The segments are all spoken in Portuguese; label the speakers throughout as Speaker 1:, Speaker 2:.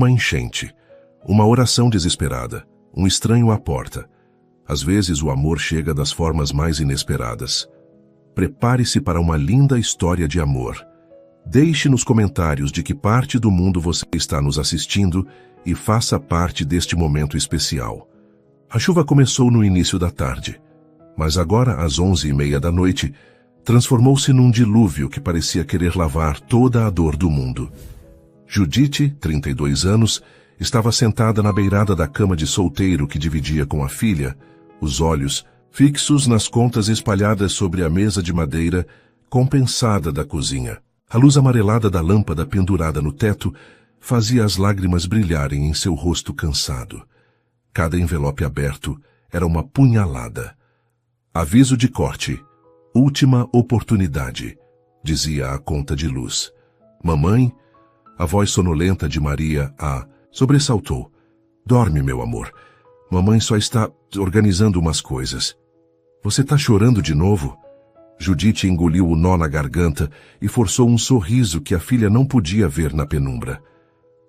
Speaker 1: uma enchente, uma oração desesperada, um estranho à porta. Às vezes o amor chega das formas mais inesperadas. Prepare-se para uma linda história de amor. Deixe nos comentários de que parte do mundo você está nos assistindo e faça parte deste momento especial. A chuva começou no início da tarde, mas agora, às 11h30 da noite, transformou-se num dilúvio que parecia querer lavar toda a dor do mundo. Judite, 32 anos, estava sentada na beirada da cama de solteiro que dividia com a filha, os olhos fixos nas contas espalhadas sobre a mesa de madeira compensada da cozinha. A luz amarelada da lâmpada pendurada no teto fazia as lágrimas brilharem em seu rosto cansado. Cada envelope aberto era uma punhalada. Aviso de corte. Última oportunidade, dizia a conta de luz. Mamãe, a voz sonolenta de Maria a sobressaltou. Dorme, meu amor. Mamãe só está organizando umas coisas. Você está chorando de novo? Judite engoliu o nó na garganta e forçou um sorriso que a filha não podia ver na penumbra.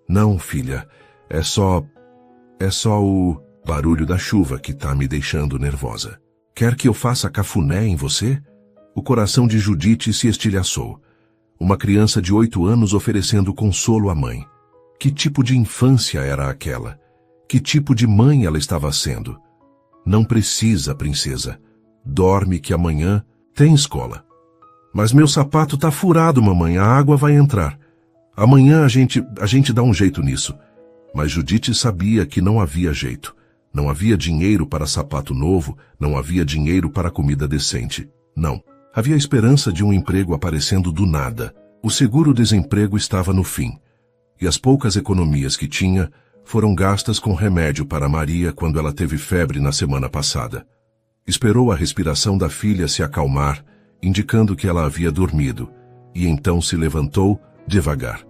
Speaker 1: Não, filha, é só o barulho da chuva que está me deixando nervosa. Quer que eu faça cafuné em você? O coração de Judite se estilhaçou. Uma criança de 8 anos oferecendo consolo à mãe. Que tipo de infância era aquela? Que tipo de mãe ela estava sendo? Não precisa, princesa. Dorme que amanhã tem escola. Mas meu sapato está furado, mamãe. A água vai entrar. Amanhã a gente dá um jeito nisso. Mas Judite sabia que não havia jeito. Não havia dinheiro para sapato novo, não havia dinheiro para comida decente. Não. Havia esperança de um emprego aparecendo do nada. O seguro-desemprego estava no fim. E as poucas economias que tinha foram gastas com remédio para Maria quando ela teve febre na semana passada. Esperou a respiração da filha se acalmar, indicando que ela havia dormido, e então se levantou devagar.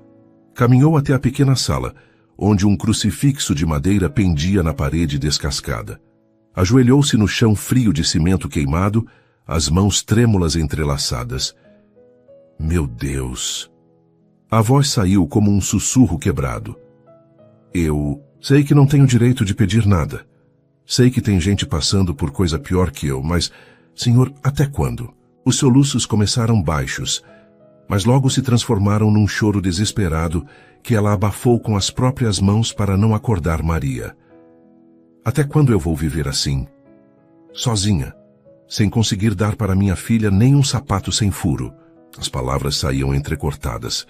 Speaker 1: Caminhou até a pequena sala, onde um crucifixo de madeira pendia na parede descascada. Ajoelhou-se no chão frio de cimento queimado, as mãos trêmulas entrelaçadas. Meu Deus! A voz saiu como um sussurro quebrado. Eu sei que não tenho direito de pedir nada. Sei que tem gente passando por coisa pior que eu, mas, Senhor, até quando? Os soluços começaram baixos, mas logo se transformaram num choro desesperado que ela abafou com as próprias mãos para não acordar Maria. Até quando eu vou viver assim? Sozinha, sem conseguir dar para minha filha nem um sapato sem furo. As palavras saíam entrecortadas.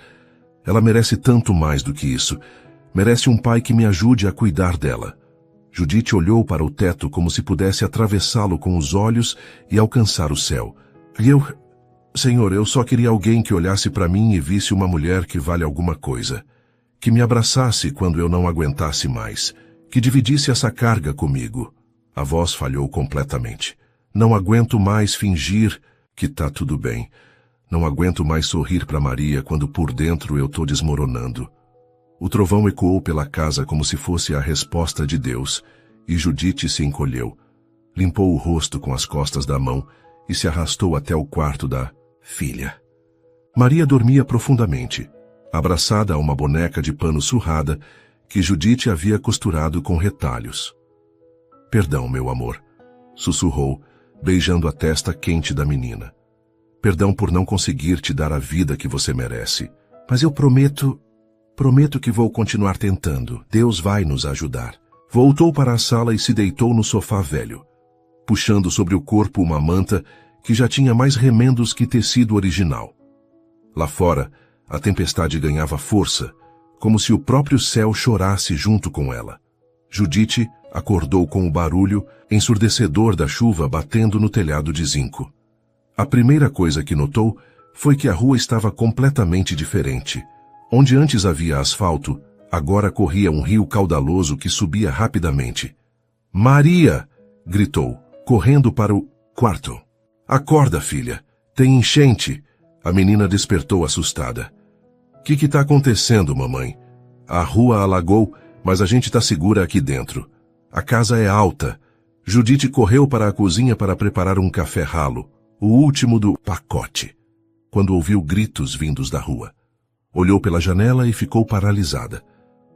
Speaker 1: Ela merece tanto mais do que isso. Merece um pai que me ajude a cuidar dela. Judite olhou para o teto como se pudesse atravessá-lo com os olhos e alcançar o céu. Senhor, eu só queria alguém que olhasse para mim e visse uma mulher que vale alguma coisa. Que me abraçasse quando eu não aguentasse mais. Que dividisse essa carga comigo. A voz falhou completamente. Não aguento mais fingir que tá tudo bem. Não aguento mais sorrir para Maria quando por dentro eu tô desmoronando. O trovão ecoou pela casa como se fosse a resposta de Deus, e Judite se encolheu, limpou o rosto com as costas da mão e se arrastou até o quarto da filha. Maria dormia profundamente, abraçada a uma boneca de pano surrada que Judite havia costurado com retalhos. Perdão, meu amor, sussurrou, beijando a testa quente da menina. Perdão por não conseguir te dar a vida que você merece. Mas eu prometo que vou continuar tentando. Deus vai nos ajudar. Voltou para a sala e se deitou no sofá velho, puxando sobre o corpo uma manta que já tinha mais remendos que tecido original. Lá fora, a tempestade ganhava força, como se o próprio céu chorasse junto com ela. Judite acordou com o barulho ensurdecedor da chuva batendo no telhado de zinco. A primeira coisa que notou foi que a rua estava completamente diferente. Onde antes havia asfalto, agora corria um rio caudaloso que subia rapidamente. Maria! Gritou, correndo para o quarto. Acorda, filha. Tem enchente. A menina despertou assustada. Que está acontecendo, mamãe? A rua alagou, mas a gente está segura aqui dentro. A casa é alta. Judite correu para a cozinha para preparar um café ralo, o último do pacote, quando ouviu gritos vindos da rua. Olhou pela janela e ficou paralisada.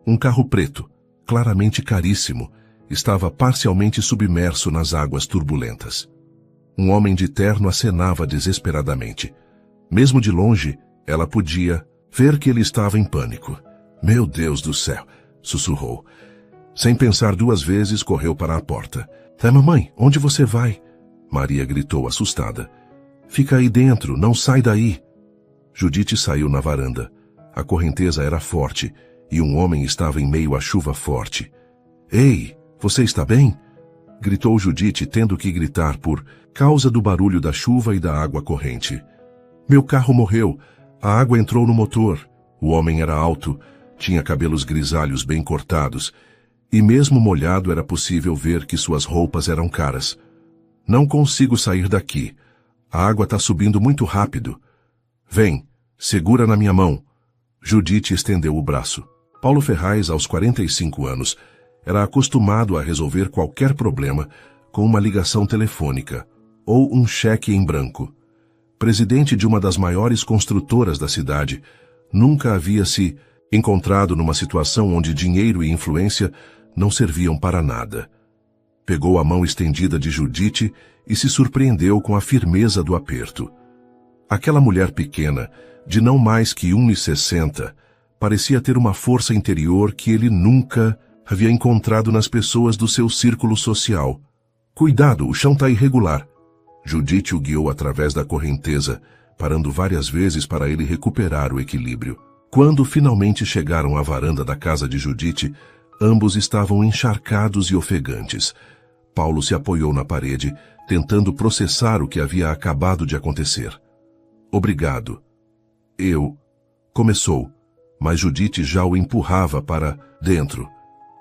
Speaker 1: Um carro preto, claramente caríssimo, estava parcialmente submerso nas águas turbulentas. Um homem de terno acenava desesperadamente. Mesmo de longe, ela podia ver que ele estava em pânico. "Meu Deus do céu!" sussurrou. Sem pensar duas vezes, correu para a porta. Mamãe, onde você vai?" Maria gritou assustada. "Fica aí dentro, não sai daí." Judite saiu na varanda. A correnteza era forte e um homem estava em meio à chuva forte. "Ei, você está bem?" gritou Judite, tendo que gritar por causa do barulho da chuva e da água corrente. "Meu carro morreu. A água entrou no motor." O homem era alto, tinha cabelos grisalhos bem cortados, e mesmo molhado era possível ver que suas roupas eram caras. "Não consigo sair daqui. A água está subindo muito rápido." "Vem, segura na minha mão." Judite estendeu o braço. Paulo Ferraz, aos 45 anos, era acostumado a resolver qualquer problema com uma ligação telefônica ou um cheque em branco. Presidente de uma das maiores construtoras da cidade, nunca havia se encontrado numa situação onde dinheiro e influência não serviam para nada. Pegou a mão estendida de Judite e se surpreendeu com a firmeza do aperto. Aquela mulher pequena, de não mais que 1,60, parecia ter uma força interior que ele nunca havia encontrado nas pessoas do seu círculo social. "Cuidado, o chão está irregular." Judite o guiou através da correnteza, parando várias vezes para ele recuperar o equilíbrio. Quando finalmente chegaram à varanda da casa de Judite, ambos estavam encharcados e ofegantes. Paulo se apoiou na parede, tentando processar o que havia acabado de acontecer. "Obrigado." Começou, mas Judite já o empurrava para dentro.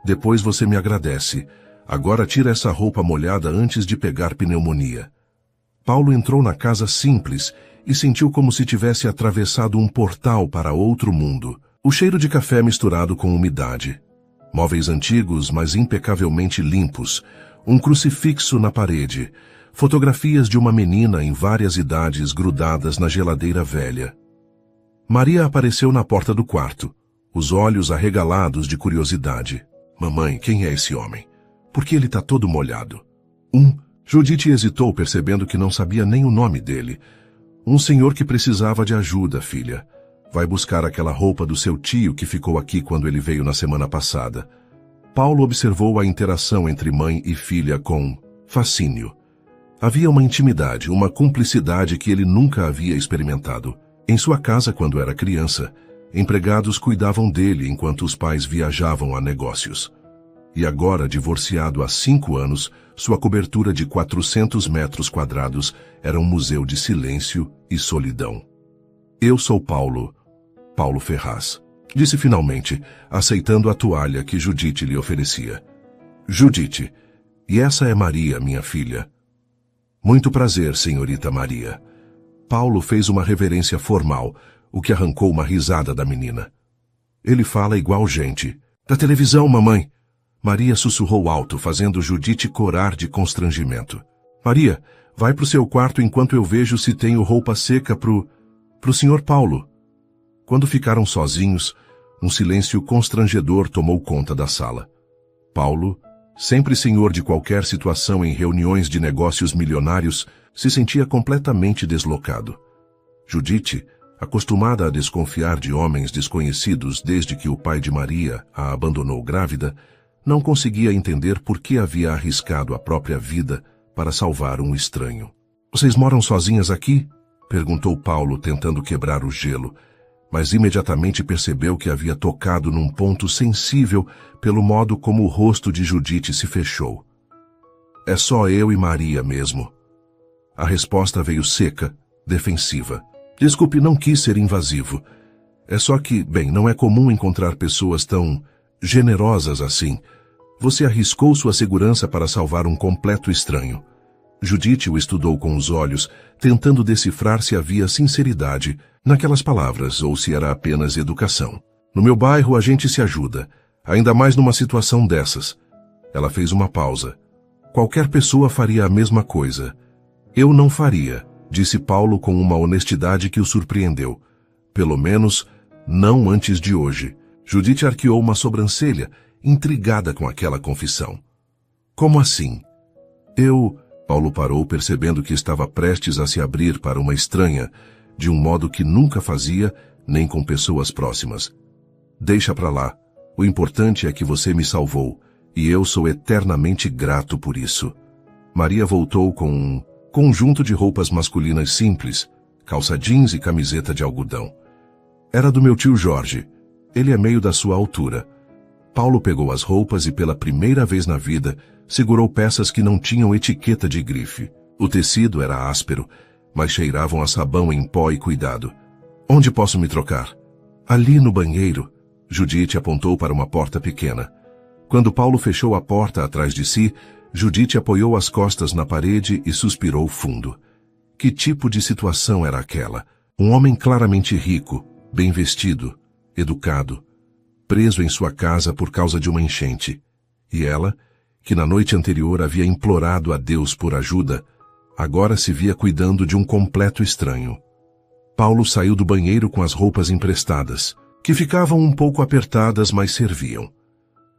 Speaker 1: "Depois você me agradece. Agora tira essa roupa molhada antes de pegar pneumonia." Paulo entrou na casa simples e sentiu como se tivesse atravessado um portal para outro mundo. O cheiro de café misturado com umidade. Móveis antigos, mas impecavelmente limpos. Um crucifixo na parede. Fotografias de uma menina em várias idades grudadas na geladeira velha. Maria apareceu na porta do quarto, os olhos arregalados de curiosidade. "Mamãe, quem é esse homem? Por que ele está todo molhado?" Judite hesitou, percebendo que não sabia nem o nome dele. "Um senhor que precisava de ajuda, filha. Vai buscar aquela roupa do seu tio que ficou aqui quando ele veio na semana passada." Paulo observou a interação entre mãe e filha com fascínio. Havia uma intimidade, uma cumplicidade que ele nunca havia experimentado. Em sua casa, quando era criança, empregados cuidavam dele enquanto os pais viajavam a negócios. E agora, divorciado há 5 anos, sua cobertura de 400 metros quadrados era um museu de silêncio e solidão. "Eu sou Paulo Ferraz", disse finalmente, aceitando a toalha que Judite lhe oferecia. "Judite, e essa é Maria, minha filha." "Muito prazer, senhorita Maria." Paulo fez uma reverência formal, o que arrancou uma risada da menina. "Ele fala igual gente." "Da televisão, mamãe." Maria sussurrou alto, fazendo Judite corar de constrangimento. "Maria, vai pro seu quarto enquanto eu vejo se tenho roupa seca pro senhor Paulo." Quando ficaram sozinhos, um silêncio constrangedor tomou conta da sala. Paulo, sempre senhor de qualquer situação em reuniões de negócios milionários, se sentia completamente deslocado. Judite, acostumada a desconfiar de homens desconhecidos desde que o pai de Maria a abandonou grávida, não conseguia entender por que havia arriscado a própria vida para salvar um estranho. "Vocês moram sozinhas aqui?" perguntou Paulo, tentando quebrar o gelo, mas imediatamente percebeu que havia tocado num ponto sensível pelo modo como o rosto de Judite se fechou. "É só eu e Maria mesmo." A resposta veio seca, defensiva. "Desculpe, não quis ser invasivo. É só que, não é comum encontrar pessoas tão generosas assim. Você arriscou sua segurança para salvar um completo estranho." Judite o estudou com os olhos, tentando decifrar se havia sinceridade naquelas palavras ou se era apenas educação. "No meu bairro a gente se ajuda, ainda mais numa situação dessas." Ela fez uma pausa. "Qualquer pessoa faria a mesma coisa." "Eu não faria", disse Paulo com uma honestidade que o surpreendeu. "Pelo menos, não antes de hoje." Judite arqueou uma sobrancelha, intrigada com aquela confissão. Como assim? Paulo parou, percebendo que estava prestes a se abrir para uma estranha, de um modo que nunca fazia, nem com pessoas próximas. Deixa pra lá. O importante é que você me salvou, e eu sou eternamente grato por isso. Maria voltou com um conjunto de roupas masculinas simples, calça jeans e camiseta de algodão. Era do meu tio Jorge. Ele é meio da sua altura. Paulo pegou as roupas e, pela primeira vez na vida, segurou peças que não tinham etiqueta de grife. O tecido era áspero, mas cheiravam a sabão em pó e cuidado. Onde posso me trocar? Ali no banheiro. Judite apontou para uma porta pequena. Quando Paulo fechou a porta atrás de si, Judite apoiou as costas na parede e suspirou fundo. Que tipo de situação era aquela? Um homem claramente rico, bem vestido, educado, preso em sua casa por causa de uma enchente. E ela, que na noite anterior havia implorado a Deus por ajuda, agora se via cuidando de um completo estranho. Paulo saiu do banheiro com as roupas emprestadas, que ficavam um pouco apertadas, mas serviam.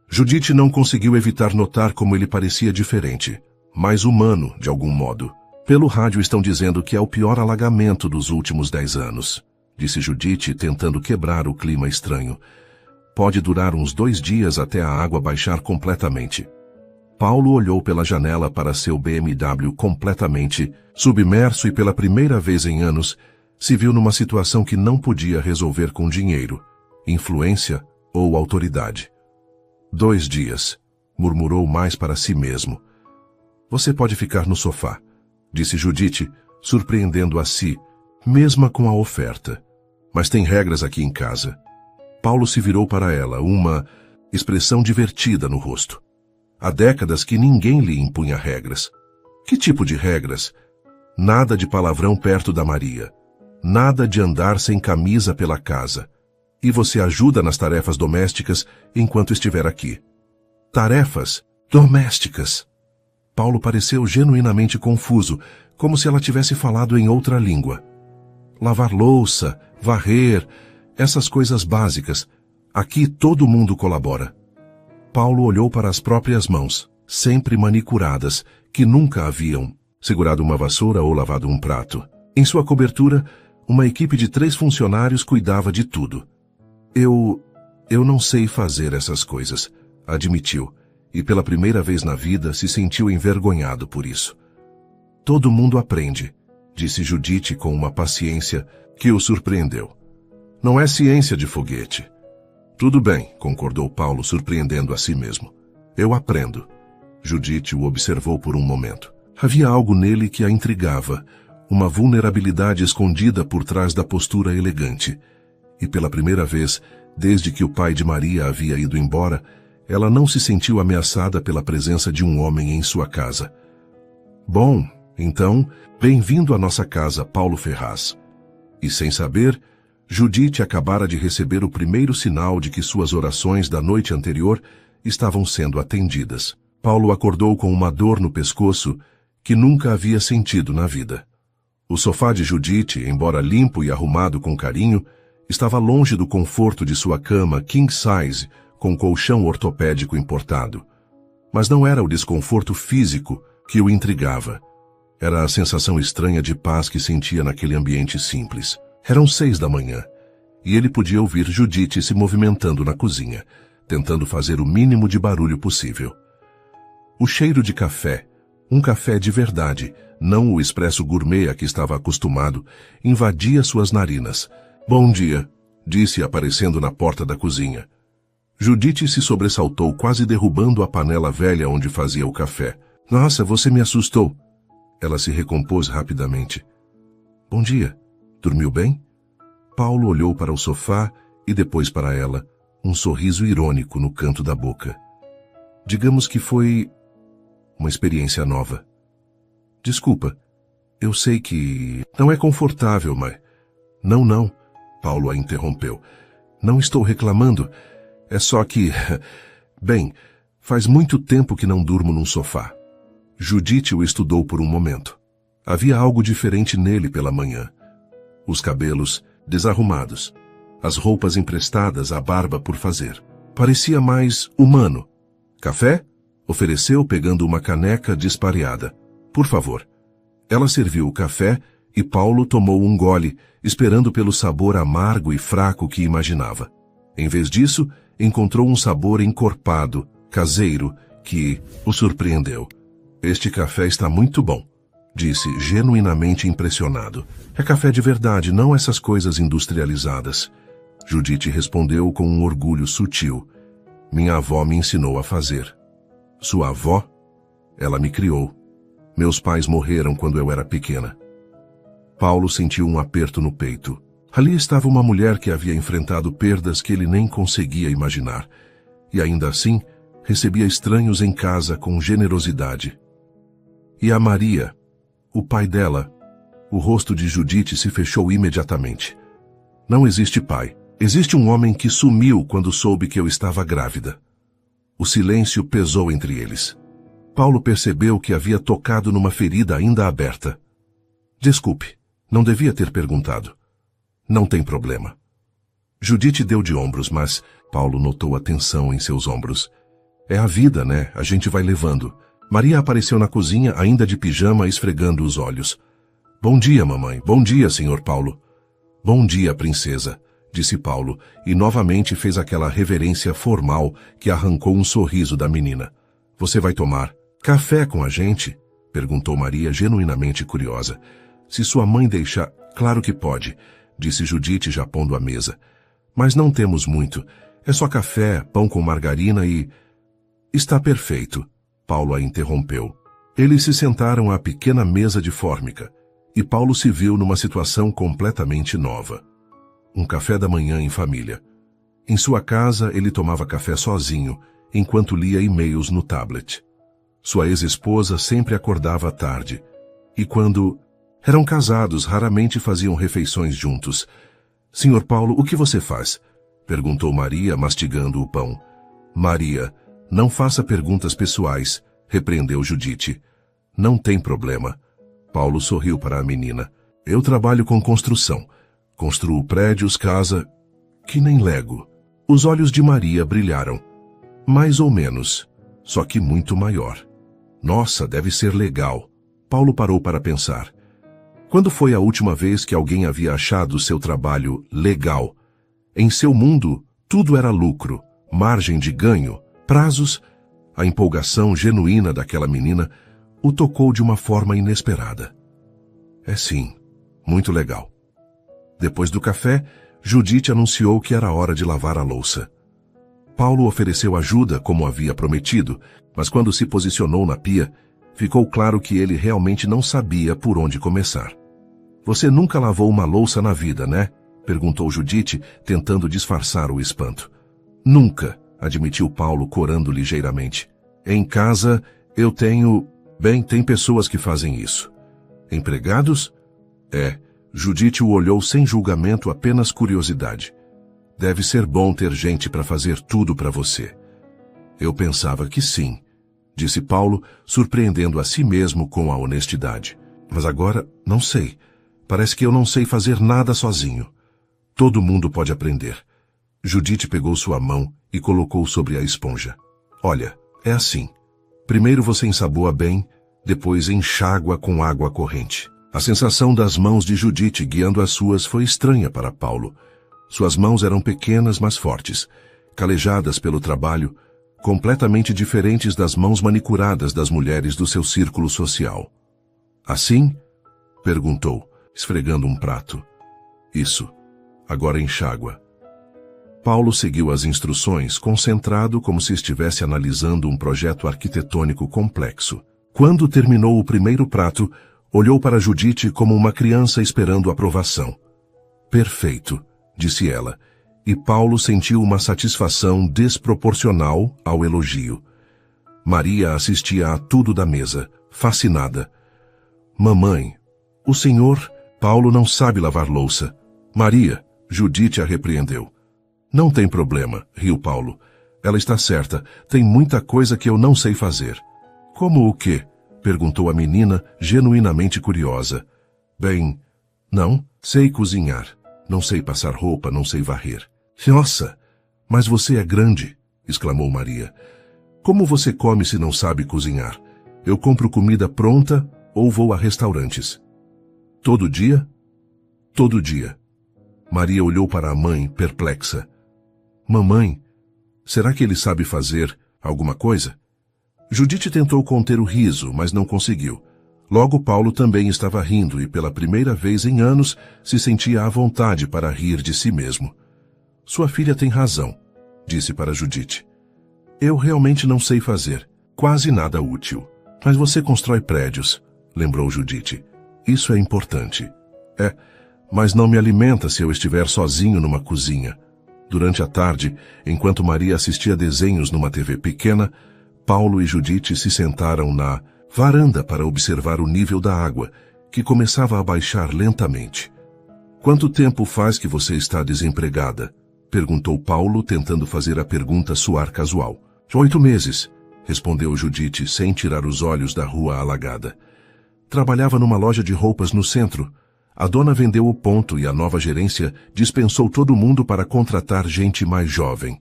Speaker 1: Judite não conseguiu evitar notar como ele parecia diferente, mais humano, de algum modo. Pelo rádio estão dizendo que é o pior alagamento dos últimos 10 anos, disse Judite, tentando quebrar o clima estranho. Pode durar uns 2 dias até a água baixar completamente. Paulo olhou pela janela para seu BMW completamente submerso e pela primeira vez em anos se viu numa situação que não podia resolver com dinheiro, influência ou autoridade. 2 dias, murmurou mais para si mesmo. Você pode ficar no sofá, disse Judite, surpreendendo a si, mesma com a oferta. Mas tem regras aqui em casa. Paulo se virou para ela, uma expressão divertida no rosto. Há décadas que ninguém lhe impunha regras. Que tipo de regras? Nada de palavrão perto da Maria. Nada de andar sem camisa pela casa. E você ajuda nas tarefas domésticas enquanto estiver aqui. Tarefas domésticas. Paulo pareceu genuinamente confuso, como se ela tivesse falado em outra língua. Lavar louça, varrer, essas coisas básicas. Aqui todo mundo colabora. Paulo olhou para as próprias mãos, sempre manicuradas, que nunca haviam segurado uma vassoura ou lavado um prato. Em sua cobertura, uma equipe de 3 funcionários cuidava de tudo. Eu não sei fazer essas coisas, admitiu, e pela primeira vez na vida se sentiu envergonhado por isso. Todo mundo aprende, disse Judite com uma paciência que o surpreendeu. Não é ciência de foguete. Tudo bem, concordou Paulo, surpreendendo a si mesmo. Eu aprendo. Judite o observou por um momento. Havia algo nele que a intrigava, uma vulnerabilidade escondida por trás da postura elegante. E pela primeira vez, desde que o pai de Maria havia ido embora, ela não se sentiu ameaçada pela presença de um homem em sua casa. Bom, então, bem-vindo à nossa casa, Paulo Ferraz. E sem saber, Judite acabara de receber o primeiro sinal de que suas orações da noite anterior estavam sendo atendidas. Paulo acordou com uma dor no pescoço que nunca havia sentido na vida. O sofá de Judite, embora limpo e arrumado com carinho, estava longe do conforto de sua cama king size com colchão ortopédico importado. Mas não era o desconforto físico que o intrigava. Era a sensação estranha de paz que sentia naquele ambiente simples. Eram 6 da manhã, e ele podia ouvir Judite se movimentando na cozinha, tentando fazer o mínimo de barulho possível. O cheiro de café, um café de verdade, não o expresso gourmet a que estava acostumado, invadia suas narinas. Bom dia, disse aparecendo na porta da cozinha. Judite se sobressaltou, quase derrubando a panela velha onde fazia o café. Nossa, você me assustou. Ela se recompôs rapidamente. Bom dia. Dormiu bem? Paulo olhou para o sofá e depois para ela, um sorriso irônico no canto da boca. Digamos que foi uma experiência nova. Desculpa, eu sei que não é confortável, mas... Não, Paulo a interrompeu. Não estou reclamando, é só que... Bem, faz muito tempo que não durmo num sofá. Judite o estudou por um momento. Havia algo diferente nele pela manhã. Os cabelos desarrumados, as roupas emprestadas, a barba por fazer. Parecia mais humano. Café? Ofereceu, pegando uma caneca dispareada. Por favor. Ela serviu o café e Paulo tomou um gole, esperando pelo sabor amargo e fraco que imaginava. Em vez disso, encontrou um sabor encorpado, caseiro, que o surpreendeu. Este café está muito bom, disse, genuinamente impressionado. É café de verdade, não essas coisas industrializadas. Judite respondeu com um orgulho sutil. Minha avó me ensinou a fazer. Sua avó? Ela me criou. Meus pais morreram quando eu era pequena. Paulo sentiu um aperto no peito. Ali estava uma mulher que havia enfrentado perdas que ele nem conseguia imaginar. E ainda assim, recebia estranhos em casa com generosidade. E a Maria, o pai dela, o rosto de Judite se fechou imediatamente. Não existe pai. Existe um homem que sumiu quando soube que eu estava grávida. O silêncio pesou entre eles. Paulo percebeu que havia tocado numa ferida ainda aberta. Desculpe, não devia ter perguntado. Não tem problema. Judite deu de ombros, mas Paulo notou a tensão em seus ombros. É a vida, né? A gente vai levando. Maria apareceu na cozinha, ainda de pijama, esfregando os olhos. Bom dia, mamãe. Bom dia, senhor Paulo. Bom dia, princesa, disse Paulo, e novamente fez aquela reverência formal que arrancou um sorriso da menina. Você vai tomar café com a gente? Perguntou Maria, genuinamente curiosa. Se sua mãe deixar, claro que pode, disse Judite, já pondo à mesa. Mas não temos muito. É só café, pão com margarina e... Está perfeito, Paulo a interrompeu. Eles se sentaram à pequena mesa de fórmica, e Paulo se viu numa situação completamente nova. Um café da manhã em família. Em sua casa, ele tomava café sozinho, enquanto lia e-mails no tablet. Sua ex-esposa sempre acordava à tarde, e quando eram casados, raramente faziam refeições juntos. Senhor Paulo, o que você faz? Perguntou Maria, mastigando o pão. Maria, não faça perguntas pessoais, repreendeu Judite. Não tem problema. Paulo sorriu para a menina. Eu trabalho com construção. Construo prédios, casa... que nem Lego. Os olhos de Maria brilharam. Mais ou menos, só que muito maior. Nossa, deve ser legal. Paulo parou para pensar. Quando foi a última vez que alguém havia achado seu trabalho legal? Em seu mundo, tudo era lucro, margem de ganho, prazos. A empolgação genuína daquela menina o tocou de uma forma inesperada. É sim, muito legal. Depois do café, Judite anunciou que era hora de lavar a louça. Paulo ofereceu ajuda, como havia prometido, mas quando se posicionou na pia, ficou claro que ele realmente não sabia por onde começar. Você nunca lavou uma louça na vida, né? Perguntou Judite, tentando disfarçar o espanto. Nunca, admitiu Paulo, corando ligeiramente. Em casa, eu tenho... Bem, tem pessoas que fazem isso. Empregados? É. Judite o olhou sem julgamento, apenas curiosidade. Deve ser bom ter gente para fazer tudo para você. Eu pensava que sim, disse Paulo, surpreendendo a si mesmo com a honestidade. Mas agora, não sei. Parece que eu não sei fazer nada sozinho. Todo mundo pode aprender. Judite pegou sua mão e colocou sobre a esponja. Olha, é assim. Primeiro você ensaboa bem, depois enxágua com água corrente. A sensação das mãos de Judite guiando as suas foi estranha para Paulo. Suas mãos eram pequenas, mas fortes, calejadas pelo trabalho, completamente diferentes das mãos manicuradas das mulheres do seu círculo social. Assim? Perguntou, esfregando um prato. Isso. Agora enxágua. Paulo seguiu as instruções, concentrado como se estivesse analisando um projeto arquitetônico complexo. Quando terminou o primeiro prato, olhou para Judite como uma criança esperando aprovação. Perfeito, disse ela, e Paulo sentiu uma satisfação desproporcional ao elogio. Maria assistia a tudo da mesa, fascinada. Mamãe, o senhor... Paulo não sabe lavar louça. Maria, Judite a repreendeu. Não tem problema, riu Paulo. Ela está certa, tem muita coisa que eu não sei fazer. Como o quê? Perguntou a menina, genuinamente curiosa. Bem, não, sei cozinhar. Não sei passar roupa, não sei varrer. Nossa, mas você é grande, exclamou Maria. Como você come se não sabe cozinhar? Eu compro comida pronta ou vou a restaurantes. Todo dia? Todo dia. Maria olhou para a mãe, perplexa. Mamãe, será que ele sabe fazer alguma coisa? Judite tentou conter o riso, mas não conseguiu. Logo Paulo também estava rindo e pela primeira vez em anos se sentia à vontade para rir de si mesmo. Sua filha tem razão, disse para Judite. Eu realmente não sei fazer, quase nada útil. Mas você constrói prédios, lembrou Judite. Isso é importante. Mas não me alimenta se eu estiver sozinho numa cozinha. Durante a tarde, enquanto Maria assistia desenhos numa TV pequena, Paulo e Judite se sentaram na varanda para observar o nível da água, que começava a baixar lentamente. Quanto tempo faz que você está desempregada? Perguntou Paulo, tentando fazer a pergunta soar casual. 8 meses, respondeu Judite, sem tirar os olhos da rua alagada. Trabalhava numa loja de roupas no centro. A dona vendeu o ponto e a nova gerência dispensou todo mundo para contratar gente mais jovem.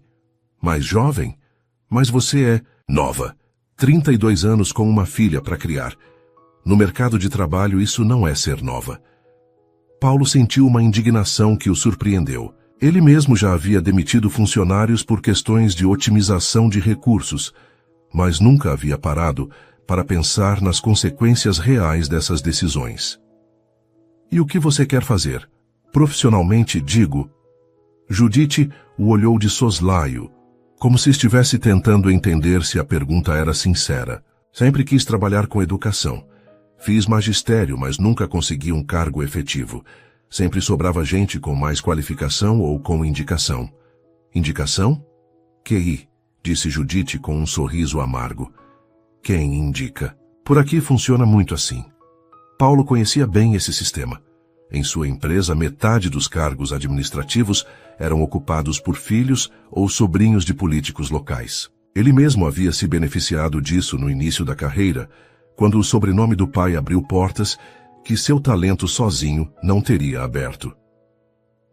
Speaker 1: Mais jovem? Mas você é nova. 32 anos com uma filha para criar. No mercado de trabalho isso não é ser nova. Paulo sentiu uma indignação que o surpreendeu. Ele mesmo já havia demitido funcionários por questões de otimização de recursos, mas nunca havia parado para pensar nas consequências reais dessas decisões. E o que você quer fazer? Profissionalmente, digo. Judite o olhou de soslaio, como se estivesse tentando entender se a pergunta era sincera. Sempre quis trabalhar com educação. Fiz magistério, mas nunca consegui um cargo efetivo. Sempre sobrava gente com mais qualificação ou com indicação. Indicação? QI, disse Judite com um sorriso amargo. Quem indica? Por aqui funciona muito assim. Paulo conhecia bem esse sistema. Em sua empresa, metade dos cargos administrativos eram ocupados por filhos ou sobrinhos de políticos locais. Ele mesmo havia se beneficiado disso no início da carreira, quando o sobrenome do pai abriu portas que seu talento sozinho não teria aberto.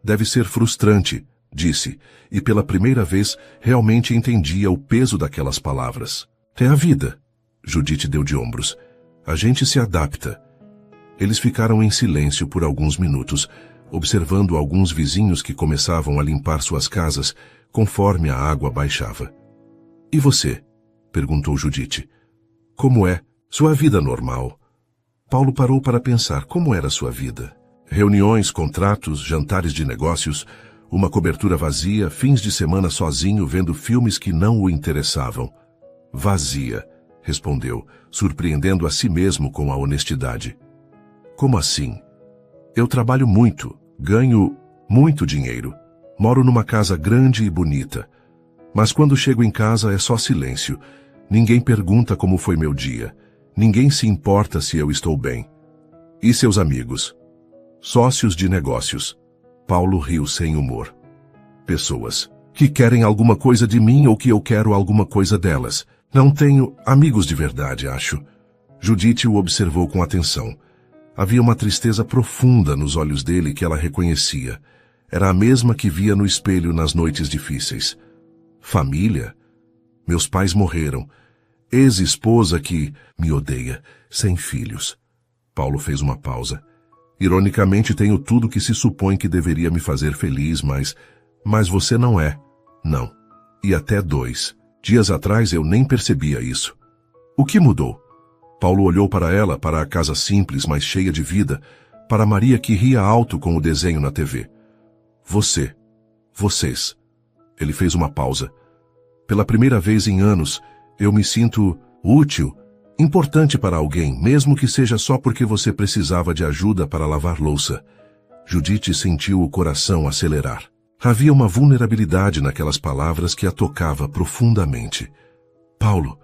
Speaker 1: Deve ser frustrante, disse, e pela primeira vez realmente entendia o peso daquelas palavras. É a vida, Judite deu de ombros. A gente se adapta. Eles ficaram em silêncio por alguns minutos, observando alguns vizinhos que começavam a limpar suas casas conforme a água baixava. E você? Perguntou Judite. Como é? Sua vida normal. Paulo parou para pensar como era sua vida. Reuniões, contratos, jantares de negócios, uma cobertura vazia, fins de semana sozinho vendo filmes que não o interessavam. Vazia, respondeu, surpreendendo a si mesmo com a honestidade. Como assim? Eu trabalho muito, ganho muito dinheiro, moro numa casa grande e bonita. Mas quando chego em casa é só silêncio. Ninguém pergunta como foi meu dia. Ninguém se importa se eu estou bem. E seus amigos? Sócios de negócios. Paulo riu sem humor. Pessoas que querem alguma coisa de mim ou que eu quero alguma coisa delas. Não tenho amigos de verdade, acho. Judite o observou com atenção. Havia uma tristeza profunda nos olhos dele que ela reconhecia. Era a mesma que via no espelho nas noites difíceis. Família? Meus pais morreram. Ex-esposa que me odeia, sem filhos. Paulo fez uma pausa. Ironicamente, tenho tudo que se supõe que deveria me fazer feliz, mas você não é. Não. E até 2. Dias atrás eu nem percebia isso. O que mudou? Paulo olhou para ela, para a casa simples, mas cheia de vida, para Maria que ria alto com o desenho na TV. Você. Vocês. Ele fez uma pausa. Pela primeira vez em anos, eu me sinto útil, importante para alguém, mesmo que seja só porque você precisava de ajuda para lavar louça. Judite sentiu o coração acelerar. Havia uma vulnerabilidade naquelas palavras que a tocava profundamente. Paulo,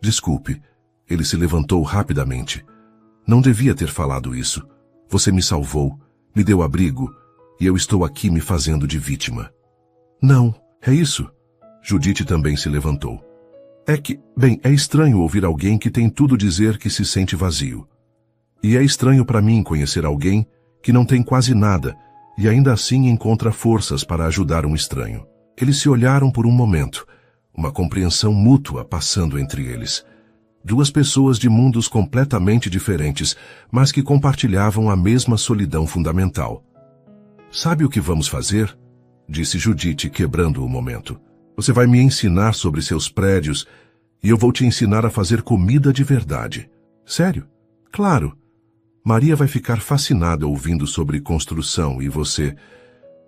Speaker 1: desculpe. Ele se levantou rapidamente. Não devia ter falado isso. Você me salvou, me deu abrigo, e eu estou aqui me fazendo de vítima. Não, é isso. Judite também se levantou. É estranho ouvir alguém que tem tudo dizer que se sente vazio. E é estranho para mim conhecer alguém que não tem quase nada e ainda assim encontra forças para ajudar um estranho. Eles se olharam por um momento, uma compreensão mútua passando entre eles. Duas pessoas de mundos completamente diferentes, mas que compartilhavam a mesma solidão fundamental. "Sabe o que vamos fazer?" disse Judite, quebrando o momento. "Você vai me ensinar sobre seus prédios e eu vou te ensinar a fazer comida de verdade." "Sério?" "Claro. Maria vai ficar fascinada ouvindo sobre construção e você...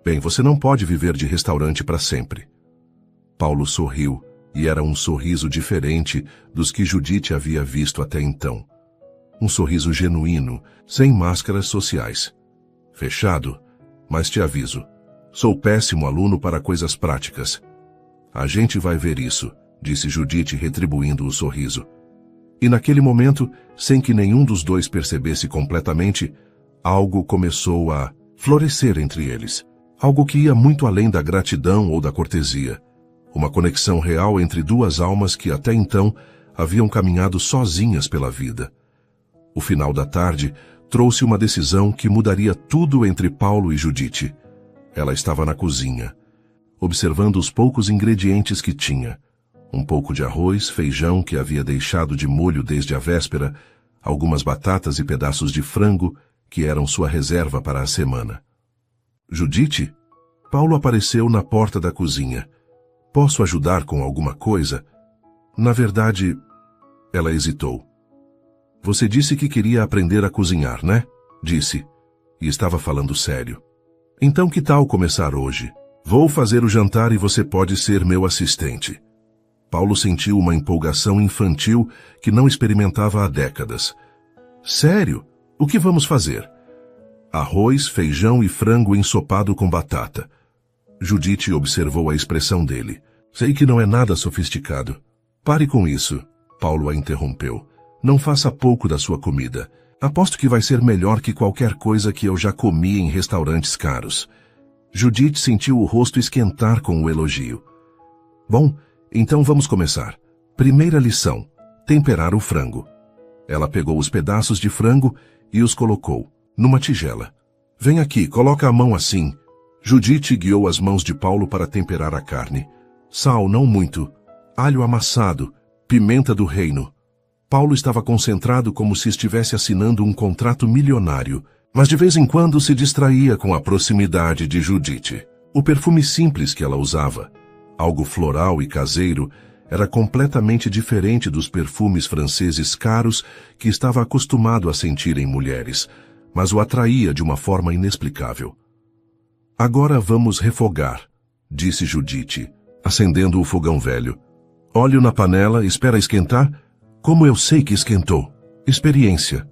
Speaker 1: Bem, você não pode viver de restaurante para sempre." Paulo sorriu, e era um sorriso diferente dos que Judite havia visto até então. Um sorriso genuíno, sem máscaras sociais. "Fechado, mas te aviso. Sou péssimo aluno para coisas práticas." "A gente vai ver isso", disse Judite, retribuindo o sorriso. E naquele momento, sem que nenhum dos dois percebesse completamente, algo começou a florescer entre eles. Algo que ia muito além da gratidão ou da cortesia. Uma conexão real entre duas almas que até então haviam caminhado sozinhas pela vida. O final da tarde trouxe uma decisão que mudaria tudo entre Paulo e Judite. Ela estava na cozinha, observando os poucos ingredientes que tinha. Um pouco de arroz, feijão que havia deixado de molho desde a véspera, algumas batatas e pedaços de frango que eram sua reserva para a semana. "Judite?" Paulo apareceu na porta da cozinha. "Posso ajudar com alguma coisa?" "Na verdade..." Ela hesitou. "Você disse que queria aprender a cozinhar, né?" Disse. E estava falando sério. "Então que tal começar hoje? Vou fazer o jantar e você pode ser meu assistente." Paulo sentiu uma empolgação infantil que não experimentava há décadas. "Sério? O que vamos fazer?" "Arroz, feijão e frango ensopado com batata." Judite observou a expressão dele. "Sei que não é nada sofisticado." "Pare com isso." Paulo a interrompeu. "Não faça pouco da sua comida. Aposto que vai ser melhor que qualquer coisa que eu já comi em restaurantes caros." Judite sentiu o rosto esquentar com o elogio. "Bom, então vamos começar. Primeira lição: temperar o frango." Ela pegou os pedaços de frango e os colocou numa tigela. "Vem aqui, coloca a mão assim." Judite guiou as mãos de Paulo para temperar a carne. "Sal, não muito. Alho amassado. Pimenta do reino." Paulo estava concentrado como se estivesse assinando um contrato milionário, mas de vez em quando se distraía com a proximidade de Judite. O perfume simples que ela usava, algo floral e caseiro, era completamente diferente dos perfumes franceses caros que estava acostumado a sentir em mulheres, mas o atraía de uma forma inexplicável. "Agora vamos refogar", disse Judite, acendendo o fogão velho. "Óleo na panela, espera esquentar?" "Como eu sei que esquentou?" "Experiência."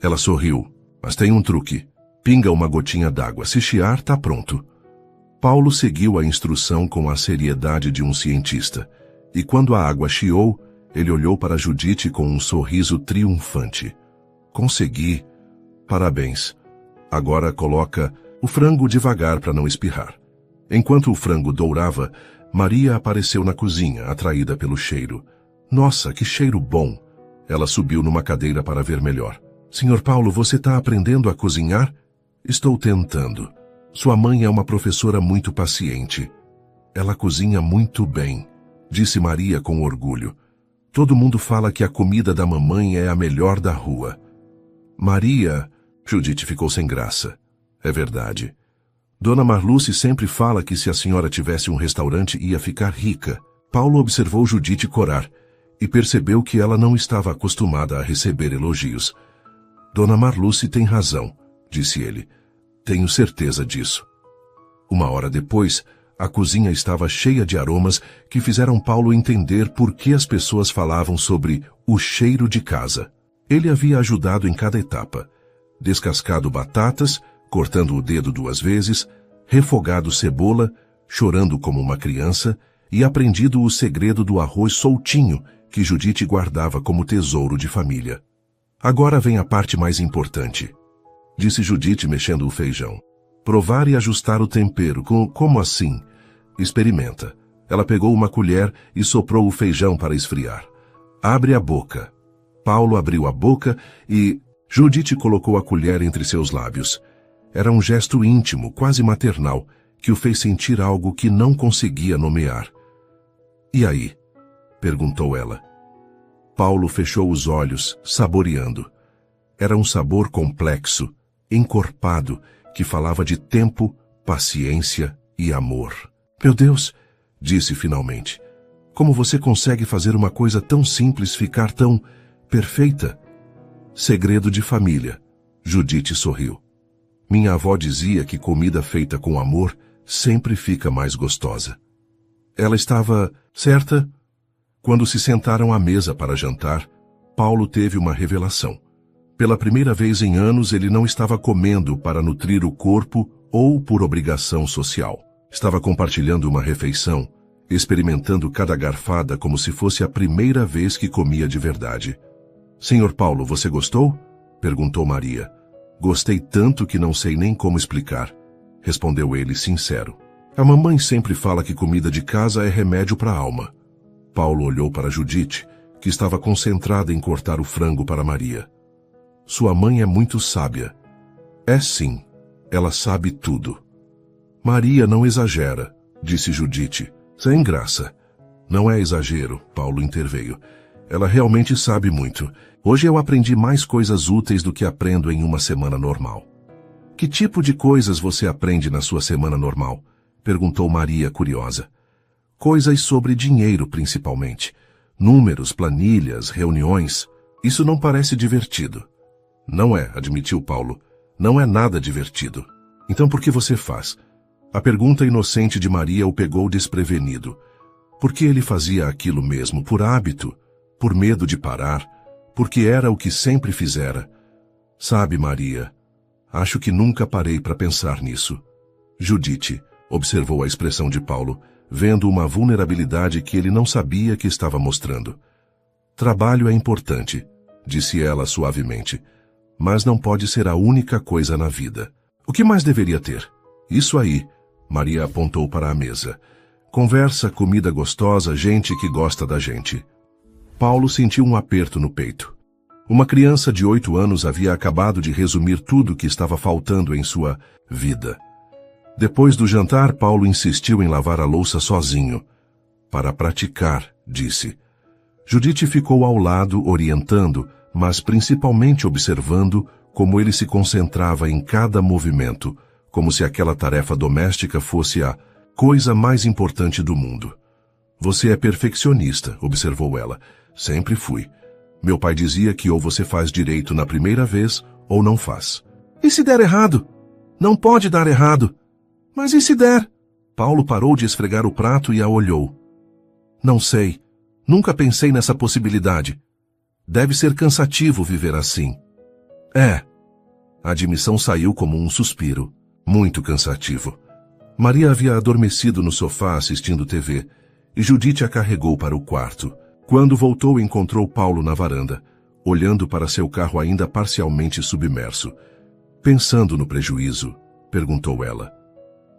Speaker 1: Ela sorriu. "Mas tem um truque. Pinga uma gotinha d'água. Se chiar, tá pronto." Paulo seguiu a instrução com a seriedade de um cientista, e quando a água chiou, ele olhou para Judite com um sorriso triunfante. "Consegui. Parabéns. Agora coloca o frango devagar para não espirrar." Enquanto o frango dourava, Maria apareceu na cozinha, atraída pelo cheiro. "Nossa, que cheiro bom!" Ela subiu numa cadeira para ver melhor. "Senhor Paulo, você está aprendendo a cozinhar?" "Estou tentando. Sua mãe é uma professora muito paciente." "Ela cozinha muito bem", disse Maria com orgulho. "Todo mundo fala que a comida da mamãe é a melhor da rua." "Maria..." Judite ficou sem graça. "É verdade. Dona Marluce sempre fala que se a senhora tivesse um restaurante ia ficar rica." Paulo observou Judite corar e percebeu que ela não estava acostumada a receber elogios. "Dona Marluce tem razão", disse ele. "Tenho certeza disso." Uma hora depois, a cozinha estava cheia de aromas que fizeram Paulo entender por que as pessoas falavam sobre o cheiro de casa. Ele havia ajudado em cada etapa. Descascado batatas, cortando o dedo 2 vezes, refogado cebola, chorando como uma criança, e aprendido o segredo do arroz soltinho que Judite guardava como tesouro de família. "Agora vem a parte mais importante", disse Judite mexendo o feijão. "Provar e ajustar o tempero. Como assim?" "Experimenta." Ela pegou uma colher e soprou o feijão para esfriar. "Abre a boca." Paulo abriu a boca e Judite colocou a colher entre seus lábios. Era um gesto íntimo, quase maternal, que o fez sentir algo que não conseguia nomear. "E aí?" perguntou ela. Paulo fechou os olhos, saboreando. Era um sabor complexo, encorpado, que falava de tempo, paciência e amor. "Meu Deus", disse finalmente, "como você consegue fazer uma coisa tão simples ficar tão perfeita?" "Segredo de família", Judite sorriu. "Minha avó dizia que comida feita com amor sempre fica mais gostosa." Ela estava certa? Quando se sentaram à mesa para jantar, Paulo teve uma revelação. Pela primeira vez em anos, ele não estava comendo para nutrir o corpo ou por obrigação social. Estava compartilhando uma refeição, experimentando cada garfada como se fosse a primeira vez que comia de verdade. "Senhor Paulo, você gostou?" perguntou Maria. "Gostei tanto que não sei nem como explicar", respondeu ele sincero. "A mamãe sempre fala que comida de casa é remédio para a alma." Paulo olhou para Judite, que estava concentrada em cortar o frango para Maria. "Sua mãe é muito sábia." "É sim, ela sabe tudo." "Maria não exagera", disse Judite, sem graça. "Não é exagero", Paulo interveio. "Ela realmente sabe muito. Hoje eu aprendi mais coisas úteis do que aprendo em uma semana normal." "Que tipo de coisas você aprende na sua semana normal?" perguntou Maria, curiosa. "Coisas sobre dinheiro, principalmente. Números, planilhas, reuniões. Isso não parece divertido." "Não é", admitiu Paulo. "Não é nada divertido." "Então por que você faz?" A pergunta inocente de Maria o pegou desprevenido. Por que ele fazia aquilo mesmo? Por hábito? Por medo de parar? Porque era o que sempre fizera? "Sabe, Maria, acho que nunca parei para pensar nisso." Judite observou a expressão de Paulo, vendo uma vulnerabilidade que ele não sabia que estava mostrando. "Trabalho é importante", disse ela suavemente, "mas não pode ser a única coisa na vida. O que mais deveria ter?" "Isso aí", Maria apontou para a mesa. "Conversa, comida gostosa, gente que gosta da gente." Paulo sentiu um aperto no peito. Uma criança de 8 anos havia acabado de resumir tudo o que estava faltando em sua vida. Depois do jantar, Paulo insistiu em lavar a louça sozinho. "Para praticar", disse. Judite ficou ao lado, orientando, mas principalmente observando como ele se concentrava em cada movimento, como se aquela tarefa doméstica fosse a coisa mais importante do mundo. "Você é perfeccionista", observou ela. "Sempre fui. Meu pai dizia que ou você faz direito na primeira vez ou não faz." "E se der errado?" "Não pode dar errado." "Mas e se der?" Paulo parou de esfregar o prato e a olhou. "Não sei. Nunca pensei nessa possibilidade. Deve ser cansativo viver assim." "É." A admissão saiu como um suspiro. "Muito cansativo." Maria havia adormecido no sofá assistindo TV, e Judite a carregou para o quarto. Quando voltou, encontrou Paulo na varanda, olhando para seu carro ainda parcialmente submerso. "Pensando no prejuízo?" perguntou ela.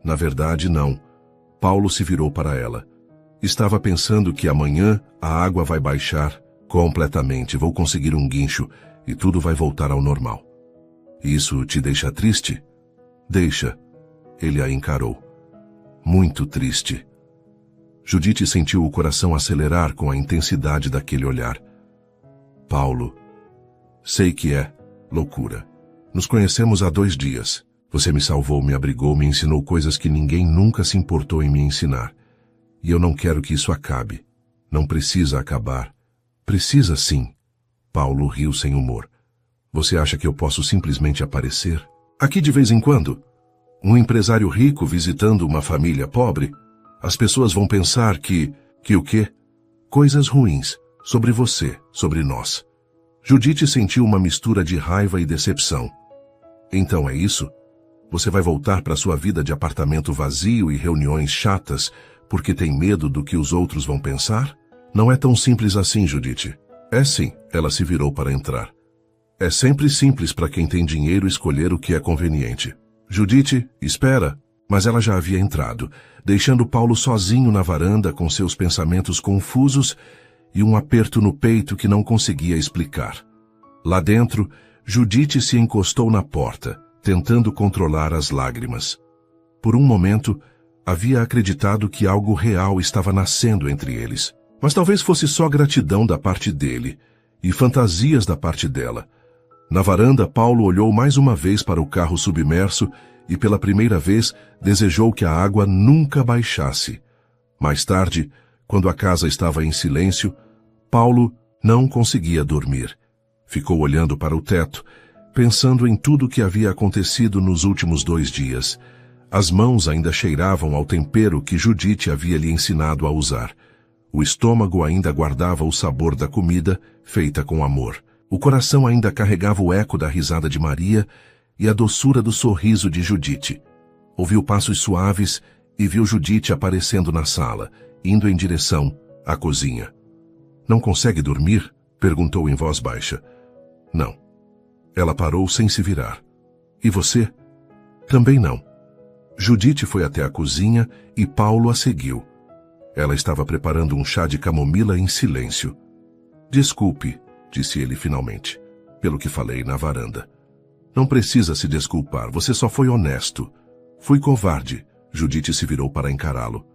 Speaker 1: "Na verdade, não." Paulo se virou para ela. "Estava pensando que amanhã a água vai baixar completamente, vou conseguir um guincho e tudo vai voltar ao normal." "Isso te deixa triste?" "Deixa." Ele a encarou. "Muito triste." Judite sentiu o coração acelerar com a intensidade daquele olhar. "Paulo, sei que é loucura. Nos conhecemos há 2 dias. Você me salvou, me abrigou, me ensinou coisas que ninguém nunca se importou em me ensinar. E eu não quero que isso acabe. Não precisa acabar." "Precisa sim." Paulo riu sem humor. "Você acha que eu posso simplesmente aparecer aqui de vez em quando? Um empresário rico visitando uma família pobre? As pessoas vão pensar que o quê? Coisas ruins. Sobre você, sobre nós." Judite sentiu uma mistura de raiva e decepção. "Então é isso? Você vai voltar para sua vida de apartamento vazio e reuniões chatas porque tem medo do que os outros vão pensar?" "Não é tão simples assim, Judite." "É sim." Ela se virou para entrar. "É sempre simples para quem tem dinheiro escolher o que é conveniente." "Judite, espera." Mas ela já havia entrado, deixando Paulo sozinho na varanda com seus pensamentos confusos e um aperto no peito que não conseguia explicar. Lá dentro, Judite se encostou na porta, tentando controlar as lágrimas. Por um momento, havia acreditado que algo real estava nascendo entre eles. Mas talvez fosse só gratidão da parte dele e fantasias da parte dela. Na varanda, Paulo olhou mais uma vez para o carro submerso e pela primeira vez desejou que a água nunca baixasse. Mais tarde, quando a casa estava em silêncio, Paulo não conseguia dormir. Ficou olhando para o teto, pensando em tudo o que havia acontecido nos últimos 2 dias. As mãos ainda cheiravam ao tempero que Judite havia lhe ensinado a usar. O estômago ainda guardava o sabor da comida feita com amor. O coração ainda carregava o eco da risada de Maria e a doçura do sorriso de Judite. Ouviu passos suaves e viu Judite aparecendo na sala, indo em direção à cozinha. "Não consegue dormir?" perguntou em voz baixa. "Não." Ela parou sem se virar. "E você?" "Também não." Judite foi até a cozinha e Paulo a seguiu. Ela estava preparando um chá de camomila em silêncio. "Desculpe", disse ele finalmente, "pelo que falei na varanda." "Não precisa se desculpar, você só foi honesto." "Fui covarde." Judite se virou para encará-lo.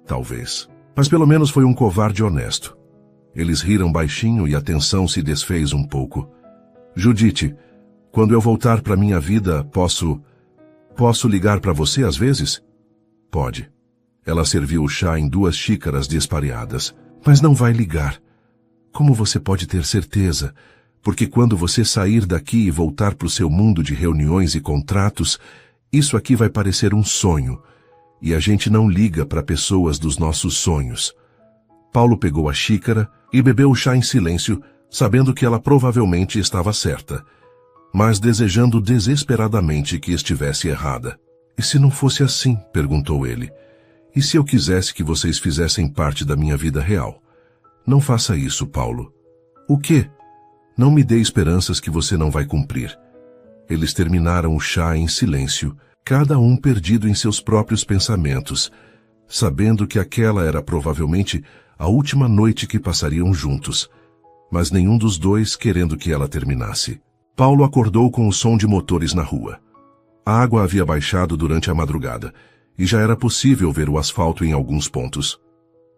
Speaker 1: "Talvez. Mas pelo menos foi um covarde honesto." Eles riram baixinho e a tensão se desfez um pouco. "Judite, quando eu voltar para minha vida, posso ligar para você às vezes?" "Pode." Ela serviu o chá em 2 xícaras despareadas. "Mas não vai ligar." "Como você pode ter certeza? Porque quando você sair daqui e voltar para o seu mundo de reuniões e contratos, isso aqui vai parecer um sonho. E a gente não liga para pessoas dos nossos sonhos." Paulo pegou a xícara e bebeu o chá em silêncio, sabendo que ela provavelmente estava certa, mas desejando desesperadamente que estivesse errada. "E se não fosse assim?" perguntou ele. "E se eu quisesse que vocês fizessem parte da minha vida real?" "Não faça isso, Paulo." "O quê?" "Não me dê esperanças que você não vai cumprir." Eles terminaram o chá em silêncio, cada um perdido em seus próprios pensamentos, sabendo que aquela era provavelmente a última noite que passariam juntos, mas nenhum dos dois querendo que ela terminasse. Paulo acordou com o som de motores na rua. A água havia baixado durante a madrugada, e já era possível ver o asfalto em alguns pontos.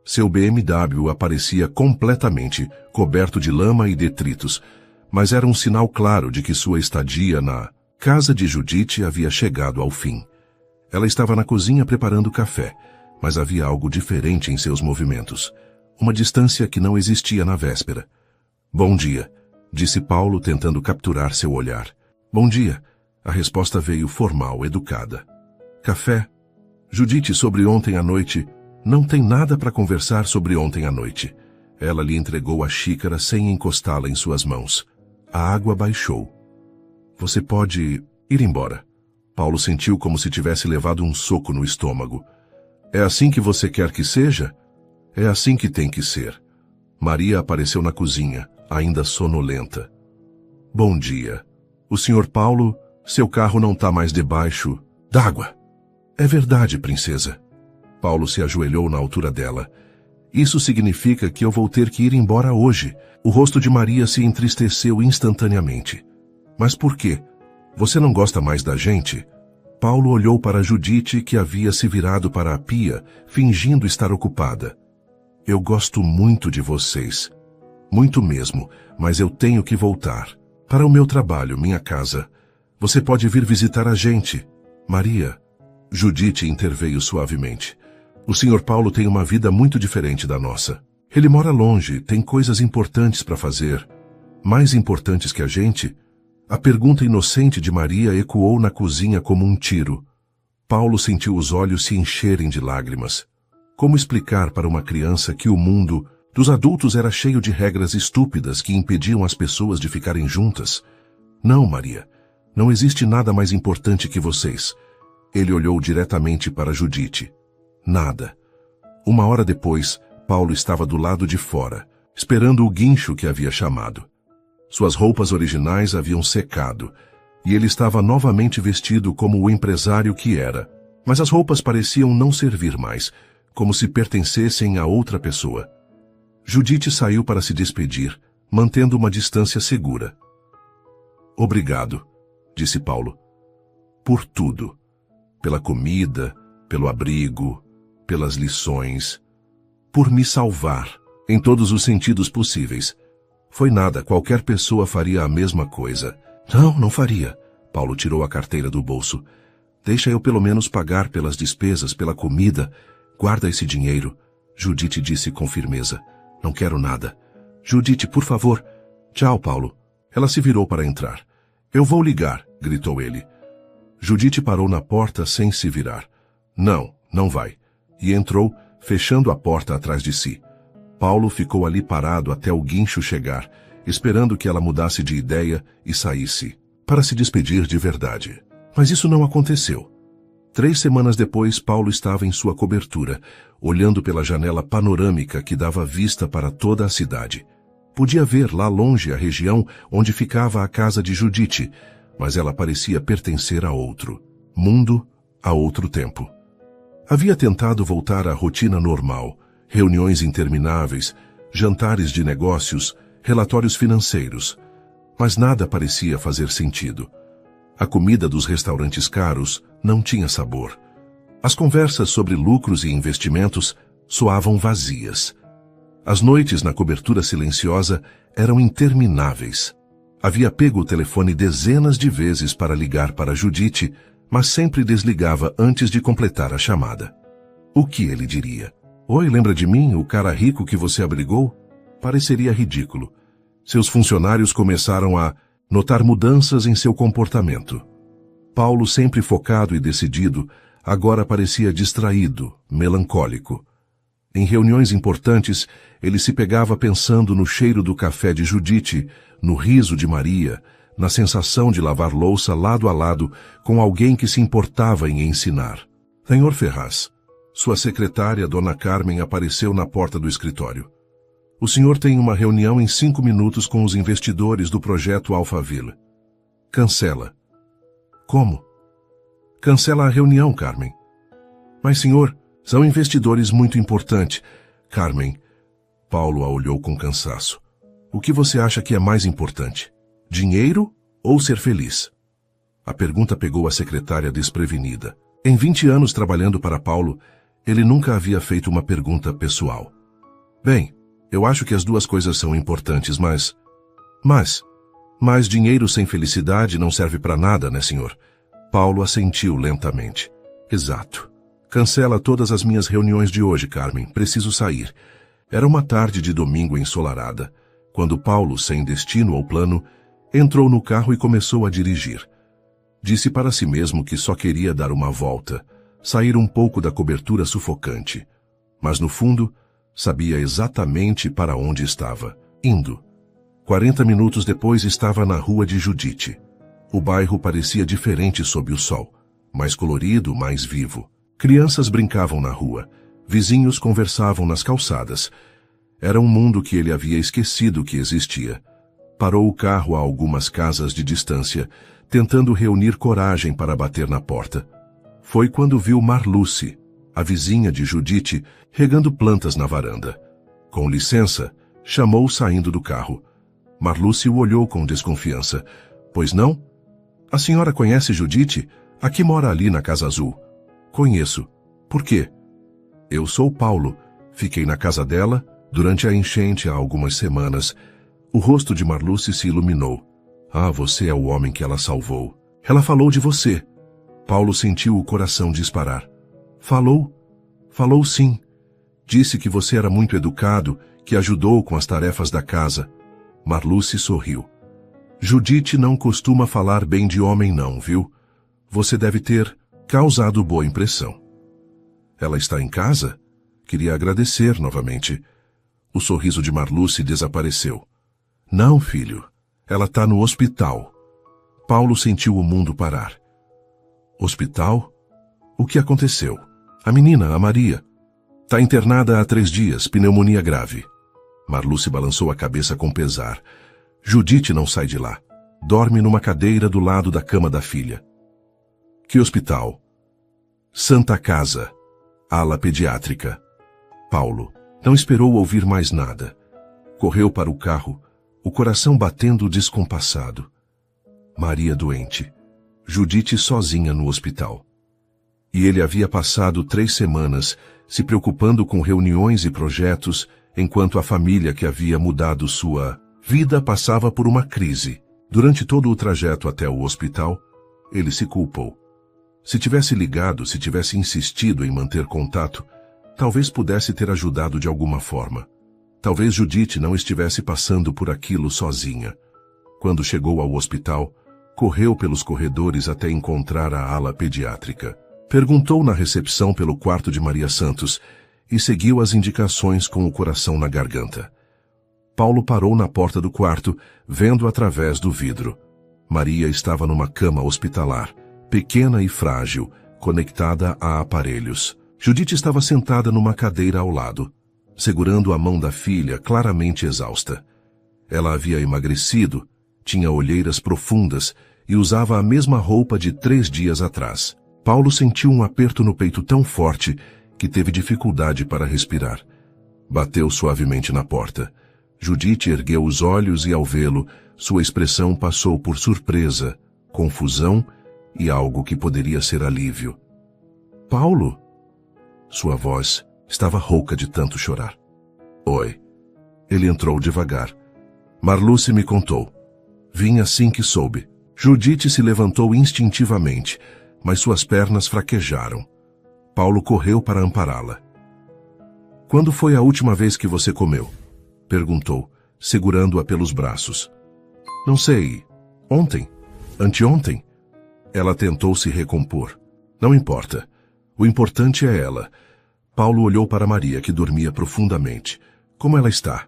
Speaker 1: Seu BMW aparecia completamente coberto de lama e detritos, mas era um sinal claro de que sua estadia na casa de Judite havia chegado ao fim. Ela estava na cozinha preparando café, mas havia algo diferente em seus movimentos, uma distância que não existia na véspera. "Bom dia", disse Paulo, tentando capturar seu olhar. "Bom dia." A resposta veio formal, educada. "Café?" "Judite, sobre ontem à noite." "Não tem nada para conversar sobre ontem à noite." Ela lhe entregou a xícara sem encostá-la em suas mãos. A água baixou. "Você pode ir embora." Paulo sentiu como se tivesse levado um soco no estômago. "É assim que você quer que seja?" "É assim que tem que ser." Maria apareceu na cozinha, ainda sonolenta. "Bom dia. O Sr. Paulo, seu carro não está mais debaixo d'água." "É verdade, princesa." Paulo se ajoelhou na altura dela. "Isso significa que eu vou ter que ir embora hoje." O rosto de Maria se entristeceu instantaneamente. "Mas por quê? Você não gosta mais da gente?" Paulo olhou para Judite, que havia se virado para a pia, fingindo estar ocupada. "Eu gosto muito de vocês. Muito mesmo, mas eu tenho que voltar. Para o meu trabalho, minha casa. Você pode vir visitar a gente." "Maria." Judite interveio suavemente. "O Sr. Paulo tem uma vida muito diferente da nossa. Ele mora longe, tem coisas importantes para fazer." "Mais importantes que a gente?" A pergunta inocente de Maria ecoou na cozinha como um tiro. Paulo sentiu os olhos se encherem de lágrimas. Como explicar para uma criança que o mundo dos adultos era cheio de regras estúpidas que impediam as pessoas de ficarem juntas? "Não, Maria, não existe nada mais importante que vocês." Ele olhou diretamente para Judite. "Nada." 1 hora depois, Paulo estava do lado de fora, esperando o guincho que havia chamado. Suas roupas originais haviam secado, e ele estava novamente vestido como o empresário que era. Mas as roupas pareciam não servir mais, como se pertencessem a outra pessoa. Judite saiu para se despedir, mantendo uma distância segura. "Obrigado", disse Paulo. por tudo. Pela comida, pelo abrigo, pelas lições, por me salvar, em todos os sentidos possíveis. Foi nada, qualquer pessoa faria a mesma coisa. Não, não faria. Paulo tirou a carteira do bolso. Deixa eu pelo menos pagar pelas despesas, pela comida. Guarda esse dinheiro. Judite disse com firmeza. Não quero nada. Judite, por favor. Tchau, Paulo. Ela se virou para entrar. Eu vou ligar, gritou ele. Judite parou na porta sem se virar. Não, não vai. E entrou, fechando a porta atrás de si. Paulo ficou ali parado até o guincho chegar, esperando que ela mudasse de ideia e saísse, para se despedir de verdade. Mas isso não aconteceu. 3 semanas depois, Paulo estava em sua cobertura, olhando pela janela panorâmica que dava vista para toda a cidade. Podia ver lá longe a região onde ficava a casa de Judite, mas ela parecia pertencer a outro mundo, a outro tempo. Havia tentado voltar à rotina normal, reuniões intermináveis, jantares de negócios, relatórios financeiros, mas nada parecia fazer sentido. A comida dos restaurantes caros não tinha sabor. As conversas sobre lucros e investimentos soavam vazias. As noites na cobertura silenciosa eram intermináveis. Havia pego o telefone dezenas de vezes para ligar para Judite, mas sempre desligava antes de completar a chamada. O que ele diria? Oi, lembra de mim, o cara rico que você abrigou? Pareceria ridículo. Seus funcionários começaram a notar mudanças em seu comportamento. Paulo, sempre focado e decidido, agora parecia distraído, melancólico. Em reuniões importantes, ele se pegava pensando no cheiro do café de Judite, no riso de Maria, na sensação de lavar louça lado a lado com alguém que se importava em ensinar. Senhor Ferraz, sua secretária, Dona Carmen, apareceu na porta do escritório. O senhor tem uma reunião em 5 minutos com os investidores do projeto Alphaville. Cancela. Como? Cancela a reunião, Carmen. Mas, senhor, são investidores muito importantes. Carmen, Paulo a olhou com cansaço. O que você acha que é mais importante? Dinheiro ou ser feliz? A pergunta pegou a secretária desprevenida. Em 20 anos trabalhando para Paulo, ele nunca havia feito uma pergunta pessoal. Bem, eu acho que as duas coisas são importantes, mas dinheiro sem felicidade não serve para nada, né, senhor? Paulo assentiu lentamente. Exato. Cancela todas as minhas reuniões de hoje, Carmen. Preciso sair. Era uma tarde de domingo ensolarada, quando Paulo, sem destino ou plano, entrou no carro e começou a dirigir. Disse para si mesmo que só queria dar uma volta, sair um pouco da cobertura sufocante. Mas, no fundo, sabia exatamente para onde estava, indo. 40 minutos depois estava na rua de Judite. O bairro parecia diferente sob o sol, mais colorido, mais vivo. Crianças brincavam na rua, vizinhos conversavam nas calçadas. Era um mundo que ele havia esquecido que existia. Parou o carro a algumas casas de distância, tentando reunir coragem para bater na porta. Foi quando viu Marluce, a vizinha de Judite, regando plantas na varanda. Com licença, chamou saindo do carro. Marluce o olhou com desconfiança. Pois não? A senhora conhece Judite? A que mora ali na Casa Azul? Conheço. Por quê? Eu sou Paulo. Fiquei na casa dela durante a enchente há algumas semanas. O rosto de Marluce se iluminou. Ah, você é o homem que ela salvou. Ela falou de você. Paulo sentiu o coração disparar. Falou? Falou sim. Disse que você era muito educado, que ajudou com as tarefas da casa. Marluce sorriu. Judite não costuma falar bem de homem não, viu? Você deve ter causado boa impressão. Ela está em casa? Queria agradecer novamente. O sorriso de Marluce desapareceu. Não, filho. Ela está no hospital. Paulo sentiu o mundo parar. Hospital? O que aconteceu? A menina, a Maria. Está internada há 3 dias, pneumonia grave. Marluce balançou a cabeça com pesar. Judite não sai de lá. Dorme numa cadeira do lado da cama da filha. Que hospital? Santa Casa. Ala pediátrica. Paulo não esperou ouvir mais nada. Correu para o carro, o coração batendo descompassado. Maria doente. Judite sozinha no hospital. E ele havia passado 3 semanas se preocupando com reuniões e projetos, enquanto a família que havia mudado sua vida passava por uma crise. Durante todo o trajeto até o hospital, ele se culpou. Se tivesse ligado, se tivesse insistido em manter contato, talvez pudesse ter ajudado de alguma forma. Talvez Judite não estivesse passando por aquilo sozinha. Quando chegou ao hospital, correu pelos corredores até encontrar a ala pediátrica. Perguntou na recepção pelo quarto de Maria Santos e seguiu as indicações com o coração na garganta. Paulo parou na porta do quarto, vendo através do vidro. Maria estava numa cama hospitalar, pequena e frágil, conectada a aparelhos. Judite estava sentada numa cadeira ao lado, segurando a mão da filha, claramente exausta. Ela havia emagrecido, tinha olheiras profundas e usava a mesma roupa de 3 dias atrás. Paulo sentiu um aperto no peito tão forte que teve dificuldade para respirar. Bateu suavemente na porta. Judite ergueu os olhos e, ao vê-lo, sua expressão passou por surpresa, confusão e algo que poderia ser alívio. Paulo? Sua voz estava rouca de tanto chorar. Oi. Ele entrou devagar. Marluce me contou. Vim assim que soube. Judite se levantou instintivamente, mas suas pernas fraquejaram. Paulo correu para ampará-la. Quando foi a última vez que você comeu? Perguntou, segurando-a pelos braços. Não sei. Ontem? Anteontem? Ela tentou se recompor. Não importa. O importante é ela. Paulo olhou para Maria, que dormia profundamente. Como ela está?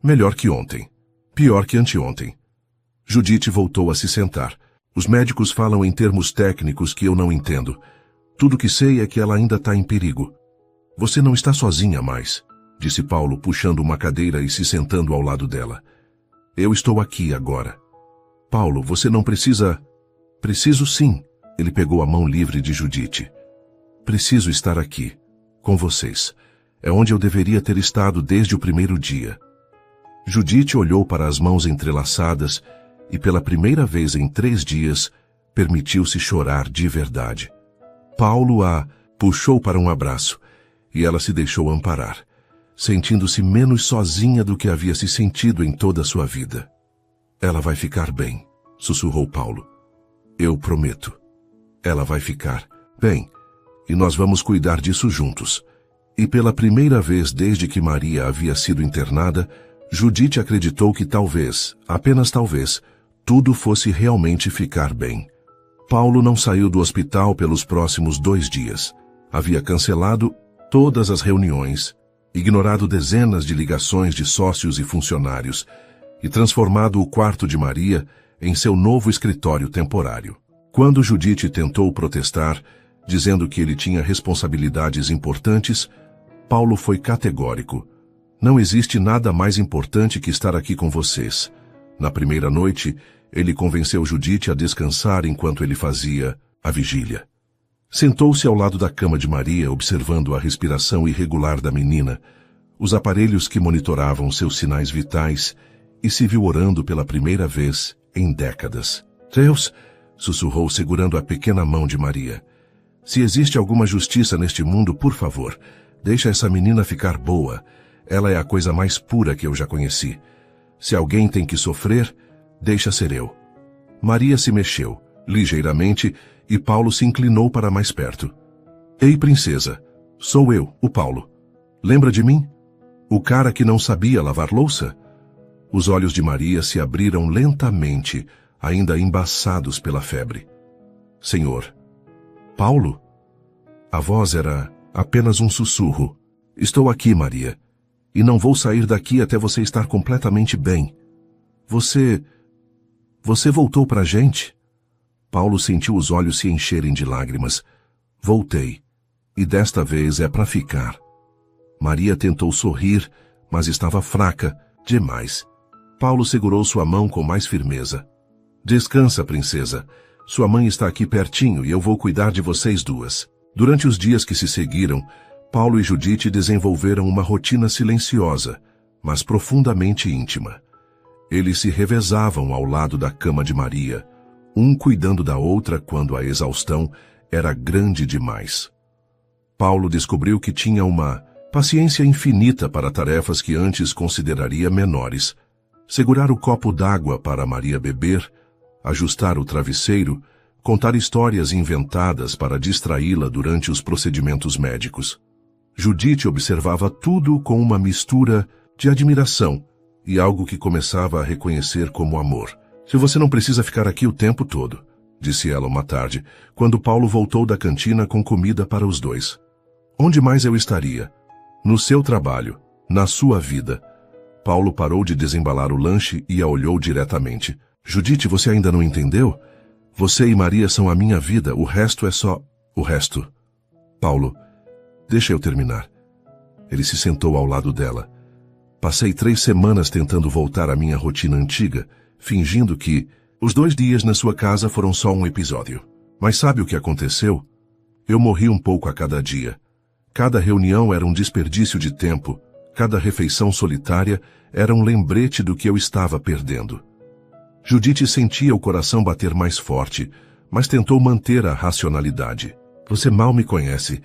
Speaker 1: Melhor que ontem. Pior que anteontem. Judite voltou a se sentar. Os médicos falam em termos técnicos que eu não entendo. Tudo que sei é que ela ainda está em perigo. Você não está sozinha mais, disse Paulo, puxando uma cadeira e se sentando ao lado dela. Eu estou aqui agora. Paulo, você não precisa... Preciso sim. Ele pegou a mão livre de Judite. Preciso estar aqui, com vocês. É onde eu deveria ter estado desde o primeiro dia. Judite olhou para as mãos entrelaçadas e, pela primeira vez em 3 dias, permitiu-se chorar de verdade. Paulo a puxou para um abraço e ela se deixou amparar, sentindo-se menos sozinha do que havia se sentido em toda a sua vida. Ela vai ficar bem, sussurrou Paulo. Eu prometo. Ela vai ficar bem, e nós vamos cuidar disso juntos. E pela primeira vez desde que Maria havia sido internada, Judite acreditou que talvez, apenas talvez, tudo fosse realmente ficar bem. Paulo não saiu do hospital pelos próximos 2 dias. Havia cancelado todas as reuniões, ignorado dezenas de ligações de sócios e funcionários e transformado o quarto de Maria em seu novo escritório temporário. Quando Judite tentou protestar, dizendo que ele tinha responsabilidades importantes, Paulo foi categórico. Não existe nada mais importante que estar aqui com vocês. Na primeira noite, ele convenceu Judite a descansar enquanto ele fazia a vigília. Sentou-se ao lado da cama de Maria, observando a respiração irregular da menina, os aparelhos que monitoravam seus sinais vitais, e se viu orando pela primeira vez em décadas. Deus, sussurrou segurando a pequena mão de Maria. Se existe alguma justiça neste mundo, por favor, deixa essa menina ficar boa. Ela é a coisa mais pura que eu já conheci. Se alguém tem que sofrer, deixa ser eu. Maria se mexeu, ligeiramente, e Paulo se inclinou para mais perto. Ei, princesa, sou eu, o Paulo. Lembra de mim? O cara que não sabia lavar louça? Os olhos de Maria se abriram lentamente, ainda embaçados pela febre. Senhor. Paulo? A voz era apenas um sussurro. Estou aqui, Maria, e não vou sair daqui até você estar completamente bem. Você voltou pra gente? Paulo sentiu os olhos se encherem de lágrimas. Voltei, e desta vez é para ficar. Maria tentou sorrir, mas estava fraca demais. Paulo segurou sua mão com mais firmeza. Descansa, princesa. Sua mãe está aqui pertinho e eu vou cuidar de vocês duas. Durante os dias que se seguiram, Paulo e Judite desenvolveram uma rotina silenciosa, mas profundamente íntima. Eles se revezavam ao lado da cama de Maria, um cuidando da outra quando a exaustão era grande demais. Paulo descobriu que tinha uma paciência infinita para tarefas que antes consideraria menores. Segurar o copo d'água para Maria beber, ajustar o travesseiro, contar histórias inventadas para distraí-la durante os procedimentos médicos. Judite observava tudo com uma mistura de admiração e algo que começava a reconhecer como amor. Se você não precisa ficar aqui o tempo todo, disse ela uma tarde, quando Paulo voltou da cantina com comida para os dois. Onde mais eu estaria? No seu trabalho, na sua vida. Paulo parou de desembalar o lanche e a olhou diretamente. Judite, você ainda não entendeu? Você e Maria são a minha vida, o resto é só o resto. Paulo, deixa eu terminar. Ele se sentou ao lado dela. Passei 3 semanas tentando voltar à minha rotina antiga, fingindo que os 2 dias na sua casa foram só um episódio. Mas sabe o que aconteceu? Eu morri um pouco a cada dia. Cada reunião era um desperdício de tempo. Cada refeição solitária era um lembrete do que eu estava perdendo. Judite sentia o coração bater mais forte, mas tentou manter a racionalidade. Você mal me conhece.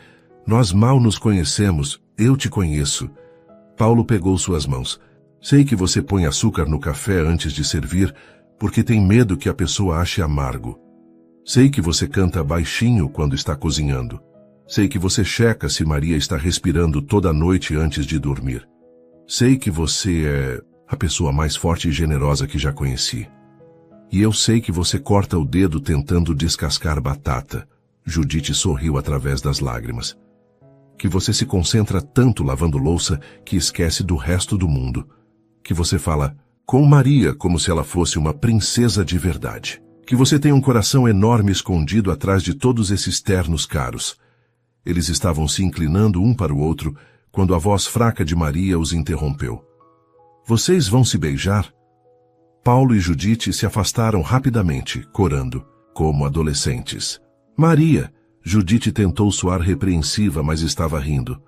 Speaker 1: Nós mal nos conhecemos. Eu te conheço. Paulo pegou suas mãos. Sei que você põe açúcar no café antes de servir, porque tem medo que a pessoa ache amargo. Sei que você canta baixinho quando está cozinhando. Sei que você checa se Maria está respirando toda noite antes de dormir. Sei que você é a pessoa mais forte e generosa que já conheci. E eu sei que você corta o dedo tentando descascar batata. Judite sorriu através das lágrimas. Que você se concentra tanto lavando louça que esquece do resto do mundo. Que você fala com Maria como se ela fosse uma princesa de verdade. Que você tem um coração enorme escondido atrás de todos esses ternos caros. Eles estavam se inclinando um para o outro quando a voz fraca de Maria os interrompeu. Vocês vão se beijar? Paulo e Judite se afastaram rapidamente, corando, como adolescentes. Maria! Judite tentou soar repreensiva, mas estava rindo.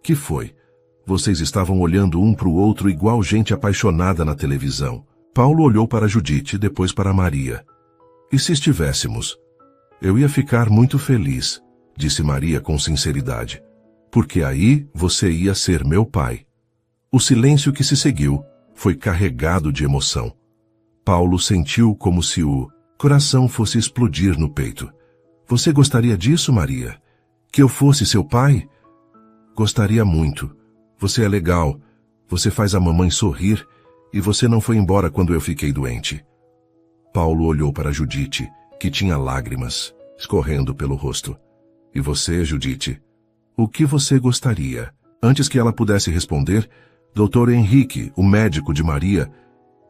Speaker 1: Que foi? Vocês estavam olhando um para o outro igual gente apaixonada na televisão. Paulo olhou para Judite, depois para Maria. E se estivéssemos? Eu ia ficar muito feliz, disse Maria com sinceridade. Porque aí você ia ser meu pai. O silêncio que se seguiu foi carregado de emoção. Paulo sentiu como se o coração fosse explodir no peito. Você gostaria disso, Maria? Que eu fosse seu pai? Gostaria muito. Você é legal. Você faz a mamãe sorrir e você não foi embora quando eu fiquei doente. Paulo olhou para Judite, que tinha lágrimas escorrendo pelo rosto. E você, Judite? O que você gostaria? Antes que ela pudesse responder, Dr. Henrique, o médico de Maria,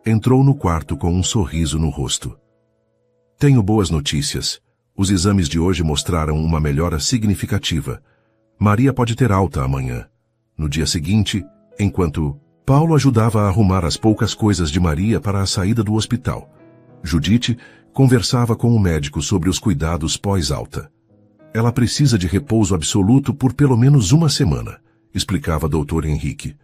Speaker 1: entrou no quarto com um sorriso no rosto. Tenho boas notícias. Os exames de hoje mostraram uma melhora significativa. Maria pode ter alta amanhã. No dia seguinte, enquanto Paulo ajudava a arrumar as poucas coisas de Maria para a saída do hospital, Judite conversava com o médico sobre os cuidados pós-alta. Ela precisa de repouso absoluto por pelo menos 1 semana, explicava Dr. Henrique.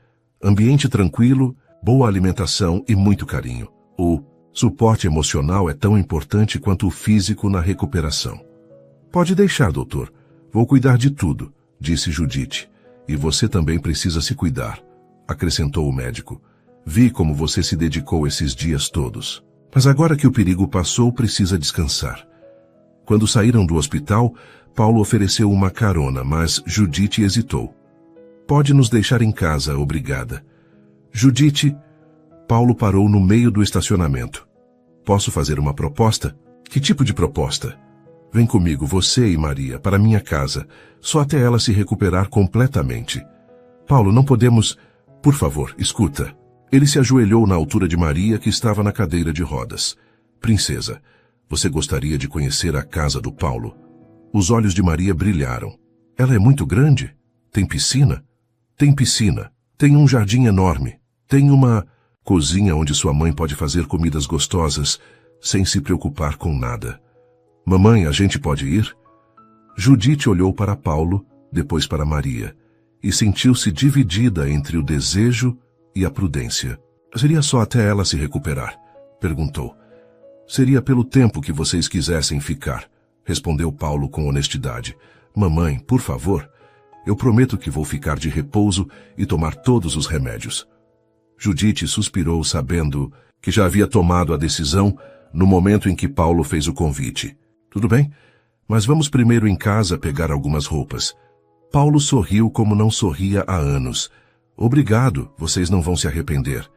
Speaker 1: Ambiente tranquilo, boa alimentação e muito carinho. O suporte emocional é tão importante quanto o físico na recuperação. Pode deixar, doutor. Vou cuidar de tudo, disse Judite. E você também precisa se cuidar, acrescentou o médico. Vi como você se dedicou esses dias todos. Mas agora que o perigo passou, precisa descansar. Quando saíram do hospital, Paulo ofereceu uma carona, mas Judite hesitou. Pode nos deixar em casa, obrigada. Judite... Paulo parou no meio do estacionamento. Posso fazer uma proposta? Que tipo de proposta? Vem comigo, você e Maria, para minha casa, só até ela se recuperar completamente. Paulo, não podemos... Por favor, escuta. Ele se ajoelhou na altura de Maria, que estava na cadeira de rodas. Princesa, você gostaria de conhecer a casa do Paulo? Os olhos de Maria brilharam. Ela é muito grande? Tem piscina? Tem piscina. Tem um jardim enorme. Tem uma cozinha onde sua mãe pode fazer comidas gostosas, sem se preocupar com nada. Mamãe, a gente pode ir? Judite olhou para Paulo, depois para Maria, e sentiu-se dividida entre o desejo e a prudência. Seria só até ela se recuperar? Perguntou. Seria pelo tempo que vocês quisessem ficar, respondeu Paulo com honestidade. Mamãe, por favor, eu prometo que vou ficar de repouso e tomar todos os remédios. Judite suspirou, sabendo que já havia tomado a decisão no momento em que Paulo fez o convite. Tudo bem, mas vamos primeiro em casa pegar algumas roupas. Paulo sorriu como não sorria há anos. Obrigado, vocês não vão se arrepender.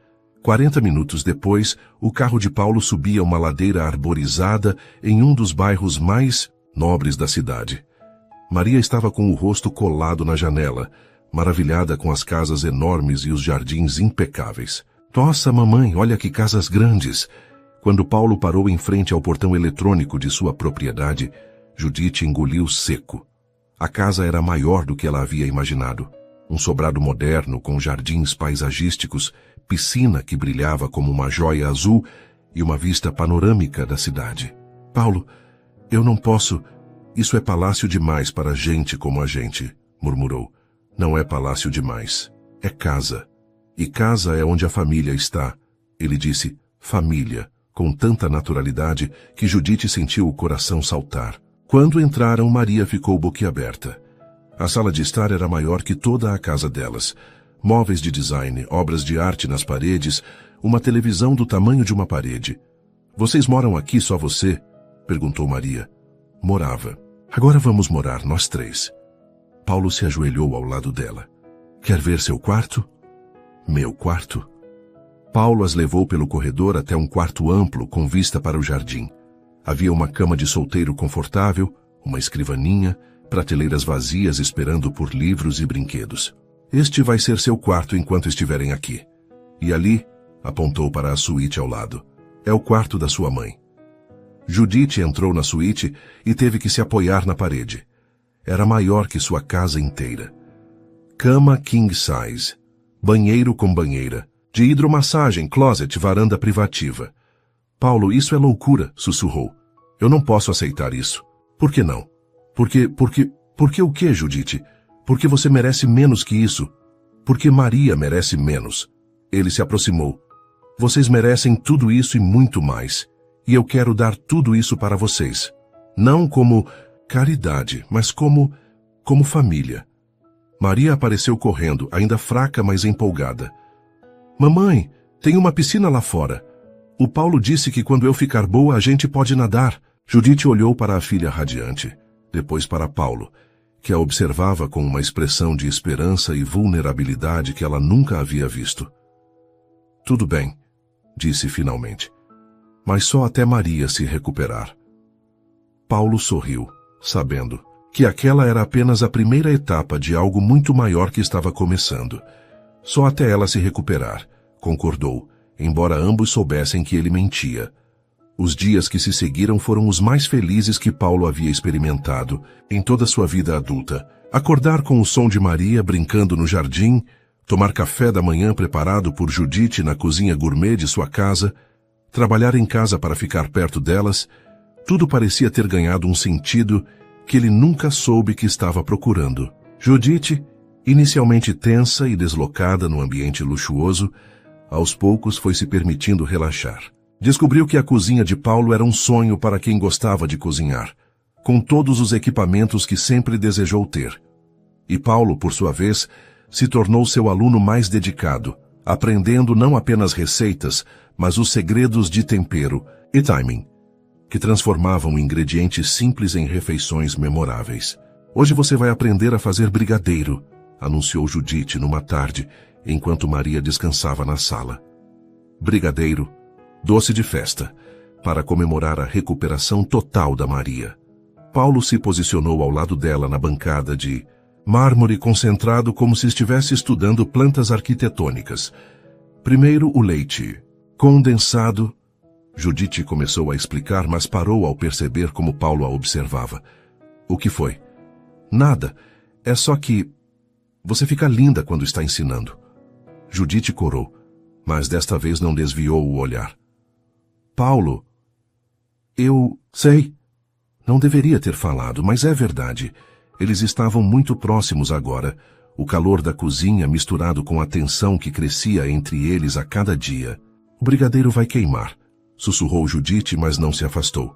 Speaker 1: 40 minutos depois, o carro de Paulo subia uma ladeira arborizada em um dos bairros mais nobres da cidade. Maria estava com o rosto colado na janela, maravilhada com as casas enormes e os jardins impecáveis. Nossa, mamãe, olha que casas grandes! Quando Paulo parou em frente ao portão eletrônico de sua propriedade, Judite engoliu seco. A casa era maior do que ela havia imaginado. Um sobrado moderno com jardins paisagísticos, piscina que brilhava como uma joia azul e uma vista panorâmica da cidade. Paulo, eu não posso... Isso é palácio demais para gente como a gente, murmurou. Não é palácio demais. É casa. E casa é onde a família está. Ele disse, família, com tanta naturalidade que Judite sentiu o coração saltar. Quando entraram, Maria ficou boquiaberta. A sala de estar era maior que toda a casa delas. Móveis de design, obras de arte nas paredes, uma televisão do tamanho de uma parede. Vocês moram aqui só você? Perguntou Maria. Morava. Agora vamos morar, nós três. Paulo se ajoelhou ao lado dela. Quer ver seu quarto? Meu quarto? Paulo as levou pelo corredor até um quarto amplo com vista para o jardim. Havia uma cama de solteiro confortável, uma escrivaninha, prateleiras vazias esperando por livros e brinquedos. Este vai ser seu quarto enquanto estiverem aqui. E ali, apontou para a suíte ao lado, é o quarto da sua mãe. Judite entrou na suíte e teve que se apoiar na parede. Era maior que sua casa inteira. Cama king size, banheiro com banheira, de hidromassagem, closet, varanda privativa. Paulo, isso é loucura, sussurrou. Eu não posso aceitar isso. Por que não? Porque o que, Judite? Porque você merece menos que isso. Porque Maria merece menos. Ele se aproximou. Vocês merecem tudo isso e muito mais. E eu quero dar tudo isso para vocês. Não como caridade, mas como família. Maria apareceu correndo, ainda fraca, mas empolgada. Mamãe, tem uma piscina lá fora. O Paulo disse que quando eu ficar boa a gente pode nadar. Judite olhou para a filha radiante, depois para Paulo, que a observava com uma expressão de esperança e vulnerabilidade que ela nunca havia visto. Tudo bem, disse finalmente, mas só até Maria se recuperar. Paulo sorriu, sabendo que aquela era apenas a primeira etapa de algo muito maior que estava começando. Só até ela se recuperar, concordou, embora ambos soubessem que ele mentia. Os dias que se seguiram foram os mais felizes que Paulo havia experimentado em toda sua vida adulta. Acordar com o som de Maria brincando no jardim, tomar café da manhã preparado por Judite na cozinha gourmet de sua casa, trabalhar em casa para ficar perto delas, tudo parecia ter ganhado um sentido que ele nunca soube que estava procurando. Judite, inicialmente tensa e deslocada no ambiente luxuoso, aos poucos foi se permitindo relaxar. Descobriu que a cozinha de Paulo era um sonho para quem gostava de cozinhar, com todos os equipamentos que sempre desejou ter. E Paulo, por sua vez, se tornou seu aluno mais dedicado, aprendendo não apenas receitas, mas os segredos de tempero e timing, que transformavam ingredientes simples em refeições memoráveis. Hoje você vai aprender a fazer brigadeiro, anunciou Judite numa tarde, enquanto Maria descansava na sala. Brigadeiro, doce de festa, para comemorar a recuperação total da Maria. Paulo se posicionou ao lado dela na bancada de mármore concentrado como se estivesse estudando plantas arquitetônicas. Primeiro o leite, condensado. Judite começou a explicar, mas parou ao perceber como Paulo a observava. O que foi? Nada, é só que você fica linda quando está ensinando. Judite corou, mas desta vez não desviou o olhar. Paulo, eu sei. Não deveria ter falado, mas é verdade. Eles estavam muito próximos agora. O calor da cozinha misturado com a tensão que crescia entre eles a cada dia. O brigadeiro vai queimar, sussurrou Judite, mas não se afastou.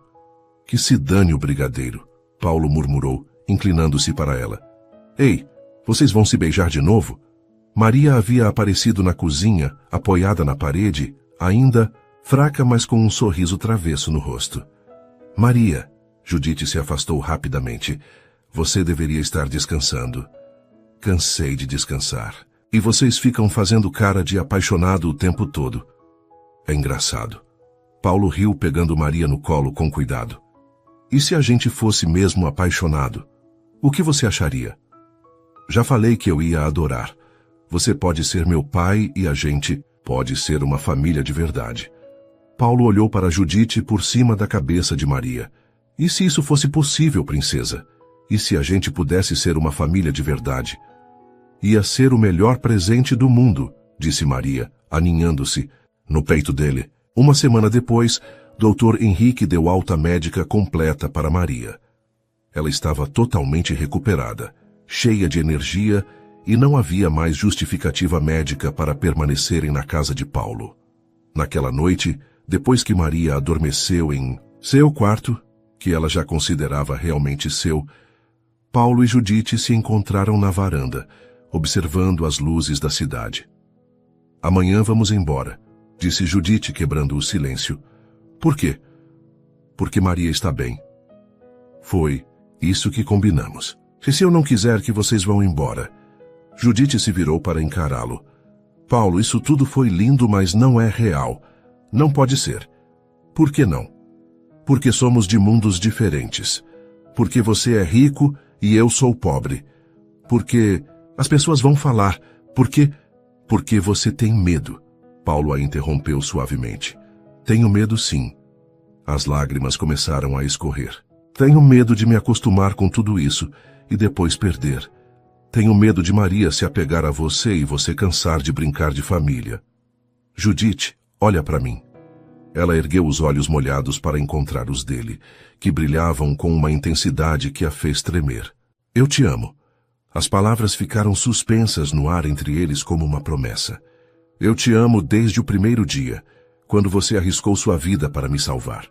Speaker 1: Que se dane o brigadeiro, Paulo murmurou, inclinando-se para ela. Ei, vocês vão se beijar de novo? Maria havia aparecido na cozinha, apoiada na parede, ainda fraca, mas com um sorriso travesso no rosto. Maria, Judite se afastou rapidamente. Você deveria estar descansando. Cansei de descansar. E vocês ficam fazendo cara de apaixonado o tempo todo. É engraçado. Paulo riu, pegando Maria no colo com cuidado. E se a gente fosse mesmo apaixonado? O que você acharia? Já falei que eu ia adorar. Você pode ser meu pai e a gente pode ser uma família de verdade. Paulo olhou para Judite por cima da cabeça de Maria. E se isso fosse possível, princesa? E se a gente pudesse ser uma família de verdade? Ia ser o melhor presente do mundo, disse Maria, aninhando-se no peito dele. Uma semana depois, Dr. Henrique deu alta médica completa para Maria. Ela estava totalmente recuperada, cheia de energia, e não havia mais justificativa médica para permanecerem na casa de Paulo. Naquela noite, depois que Maria adormeceu em seu quarto, que ela já considerava realmente seu, Paulo e Judite se encontraram na varanda, observando as luzes da cidade. Amanhã vamos embora, disse Judite, quebrando o silêncio. Por quê? Porque Maria está bem. Foi isso que combinamos. Se eu não quiser que vocês vão embora. Judite se virou para encará-lo. Paulo, isso tudo foi lindo, mas não é real. Não pode ser. Por que não? Porque somos de mundos diferentes. Porque você é rico e eu sou pobre. Porque as pessoas vão falar. Porque você tem medo. Paulo a interrompeu suavemente. Tenho medo, sim. As lágrimas começaram a escorrer. Tenho medo de me acostumar com tudo isso e depois perder. Tenho medo de Maria se apegar a você e você cansar de brincar de família. Judite, olha para mim. Ela ergueu os olhos molhados para encontrar os dele, que brilhavam com uma intensidade que a fez tremer. Eu te amo. As palavras ficaram suspensas no ar entre eles como uma promessa. Eu te amo desde o primeiro dia, quando você arriscou sua vida para me salvar.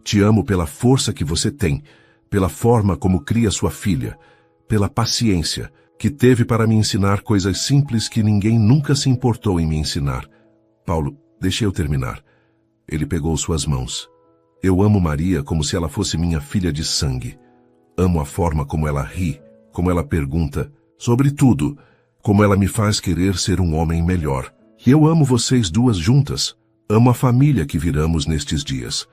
Speaker 1: Te amo pela força que você tem, pela forma como cria sua filha, pela paciência que teve para me ensinar coisas simples que ninguém nunca se importou em me ensinar. Paulo, deixe eu terminar. Ele pegou suas mãos. Eu amo Maria como se ela fosse minha filha de sangue. Amo a forma como ela ri, como ela pergunta, sobre tudo, como ela me faz querer ser um homem melhor. E eu amo vocês duas juntas. Amo a família que viramos nestes dias.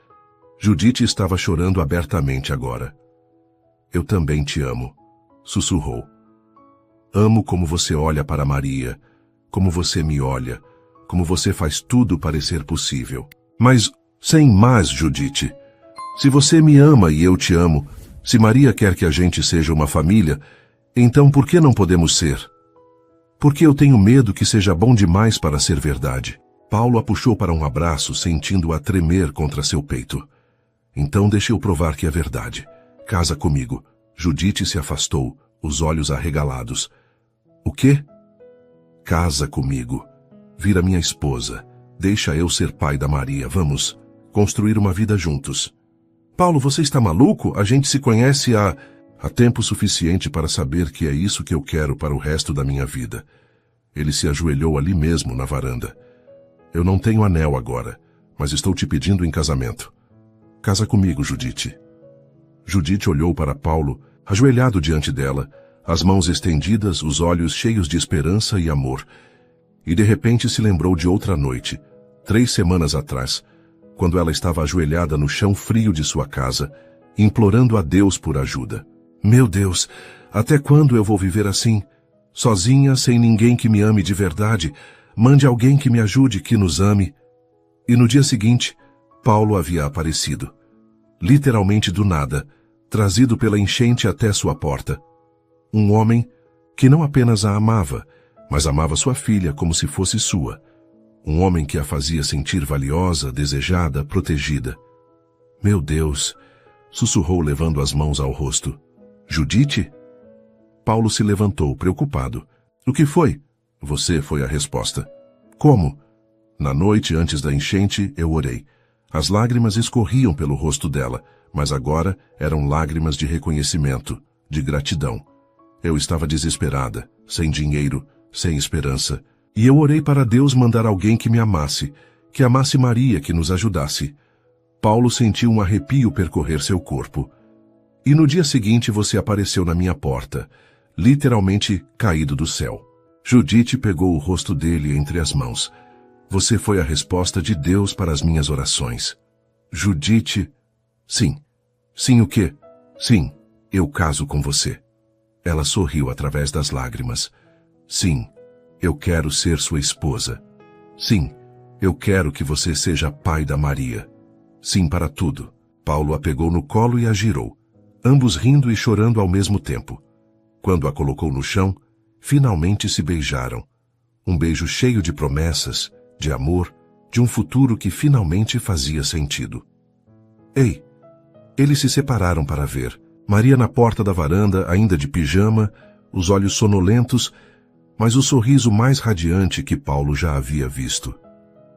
Speaker 1: Judite estava chorando abertamente agora. Eu também te amo, sussurrou. Amo como você olha para Maria, como você me olha, como você faz tudo parecer possível. Mas, sem mais, Judite, se você me ama e eu te amo, se Maria quer que a gente seja uma família, então por que não podemos ser? Porque eu tenho medo que seja bom demais para ser verdade. Paulo a puxou para um abraço, sentindo-a tremer contra seu peito. Então deixe eu provar que é verdade. Casa comigo. Judite se afastou, os olhos arregalados. O quê? Casa comigo. Vira minha esposa. Deixa eu ser pai da Maria. Vamos construir uma vida juntos. Paulo, você está maluco? A gente se conhece há tempo suficiente para saber que é isso que eu quero para o resto da minha vida. Ele se ajoelhou ali mesmo na varanda. Eu não tenho anel agora, mas estou te pedindo em casamento. Casa comigo, Judite. Judite olhou para Paulo, ajoelhado diante dela, as mãos estendidas, os olhos cheios de esperança e amor. E de repente se lembrou de outra noite, 3 semanas atrás, quando ela estava ajoelhada no chão frio de sua casa, implorando a Deus por ajuda. Meu Deus, até quando eu vou viver assim? Sozinha, sem ninguém que me ame de verdade? Mande alguém que me ajude, que nos ame. E no dia seguinte, Paulo havia aparecido. Literalmente do nada, trazido pela enchente até sua porta. Um homem que não apenas a amava, mas amava sua filha como se fosse sua. Um homem que a fazia sentir valiosa, desejada, protegida. Meu Deus, sussurrou levando as mãos ao rosto. Judite? Paulo se levantou, preocupado. O que foi? Você, foi a resposta. Como? Na noite antes da enchente, eu orei. As lágrimas escorriam pelo rosto dela, mas agora eram lágrimas de reconhecimento, de gratidão. Eu estava desesperada, sem dinheiro, sem esperança, e eu orei para Deus mandar alguém que me amasse, que amasse Maria, que nos ajudasse. Paulo sentiu um arrepio percorrer seu corpo. E no dia seguinte você apareceu na minha porta, literalmente caído do céu. Judite pegou o rosto dele entre as mãos. Você foi a resposta de Deus para as minhas orações. Judite... Sim. Sim o quê? Sim, eu caso com você. Ela sorriu através das lágrimas. Sim, eu quero ser sua esposa. Sim, eu quero que você seja pai da Maria. Sim para tudo. Paulo a pegou no colo e a girou, ambos rindo e chorando ao mesmo tempo. Quando a colocou no chão, finalmente se beijaram. Um beijo cheio de promessas, de amor, de um futuro que finalmente fazia sentido. Ei! Eles se separaram para ver. Maria na porta da varanda, ainda de pijama, os olhos sonolentos, mas o sorriso mais radiante que Paulo já havia visto.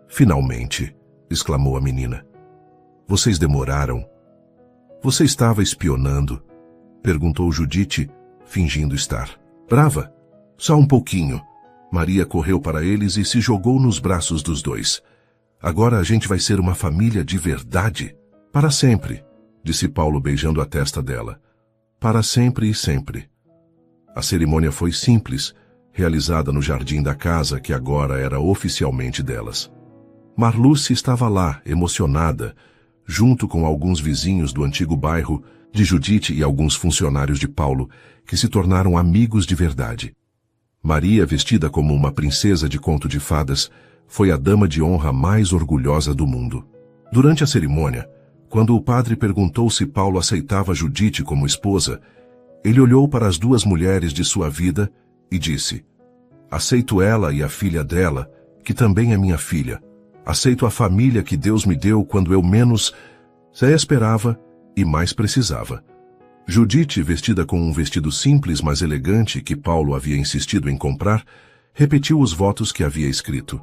Speaker 1: Finalmente, exclamou a menina. Vocês demoraram. Você estava espionando? Perguntou Judite, fingindo estar. Brava? Só um pouquinho. Maria correu para eles e se jogou nos braços dos dois. Agora a gente vai ser uma família de verdade? Para sempre, disse Paulo beijando a testa dela. Para sempre e sempre. A cerimônia foi simples, realizada no jardim da casa que agora era oficialmente delas. Marluce estava lá, emocionada, junto com alguns vizinhos do antigo bairro, de Judite e alguns funcionários de Paulo, que se tornaram amigos de verdade. Maria, vestida como uma princesa de conto de fadas, foi a dama de honra mais orgulhosa do mundo. Durante a cerimônia, quando o padre perguntou se Paulo aceitava Judite como esposa, ele olhou para as duas mulheres de sua vida e disse: aceito ela e a filha dela, que também é minha filha. Aceito a família que Deus me deu quando eu menos se esperava e mais precisava. Judite, vestida com um vestido simples, mas elegante, que Paulo havia insistido em comprar, repetiu os votos que havia escrito.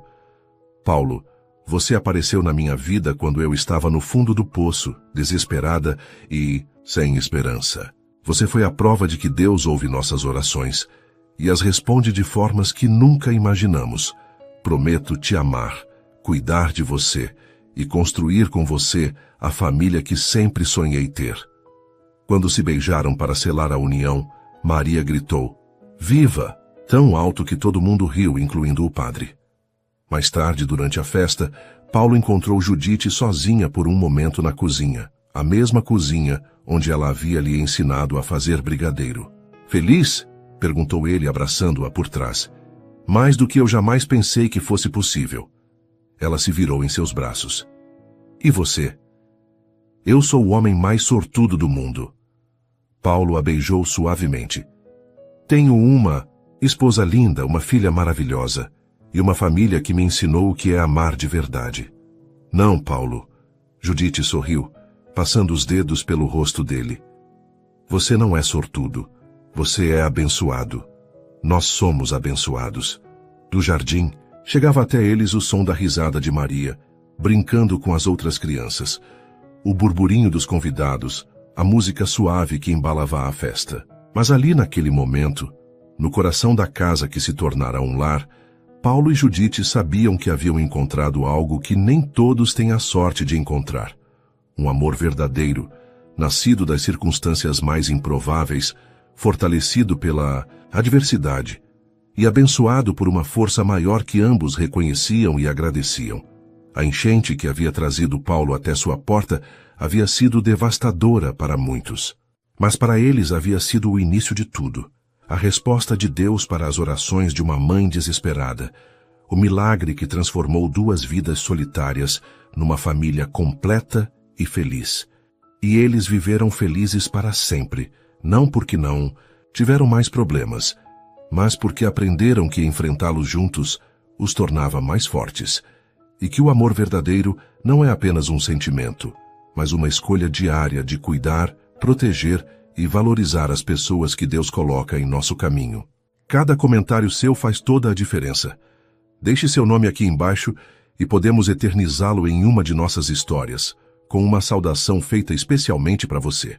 Speaker 1: Paulo, você apareceu na minha vida quando eu estava no fundo do poço, desesperada e sem esperança. Você foi a prova de que Deus ouve nossas orações e as responde de formas que nunca imaginamos. Prometo te amar, cuidar de você e construir com você a família que sempre sonhei ter. Quando se beijaram para selar a união, Maria gritou, viva! Tão alto que todo mundo riu, incluindo o padre. Mais tarde, durante a festa, Paulo encontrou Judite sozinha por um momento na cozinha, a mesma cozinha onde ela havia lhe ensinado a fazer brigadeiro. Feliz? Perguntou ele, abraçando-a por trás. Mais do que eu jamais pensei que fosse possível. Ela se virou em seus braços. E você? Eu sou o homem mais sortudo do mundo. Paulo a beijou suavemente. Tenho uma esposa linda, uma filha maravilhosa, e uma família que me ensinou o que é amar de verdade. Não, Paulo. Judite sorriu, passando os dedos pelo rosto dele. Você não é sortudo. Você é abençoado. Nós somos abençoados. Do jardim, chegava até eles o som da risada de Maria, brincando com as outras crianças, o burburinho dos convidados, a música suave que embalava a festa. Mas ali naquele momento, no coração da casa que se tornara um lar, Paulo e Judite sabiam que haviam encontrado algo que nem todos têm a sorte de encontrar. Um amor verdadeiro, nascido das circunstâncias mais improváveis, fortalecido pela adversidade e abençoado por uma força maior que ambos reconheciam e agradeciam. A enchente que havia trazido Paulo até sua porta havia sido devastadora para muitos. Mas para eles havia sido o início de tudo. A resposta de Deus para as orações de uma mãe desesperada. O milagre que transformou duas vidas solitárias numa família completa e feliz. E eles viveram felizes para sempre, não porque não tiveram mais problemas, mas porque aprenderam que enfrentá-los juntos os tornava mais fortes. E que o amor verdadeiro não é apenas um sentimento, mas uma escolha diária de cuidar, proteger e valorizar as pessoas que Deus coloca em nosso caminho. Cada comentário seu faz toda a diferença. Deixe seu nome aqui embaixo e podemos eternizá-lo em uma de nossas histórias, com uma saudação feita especialmente para você.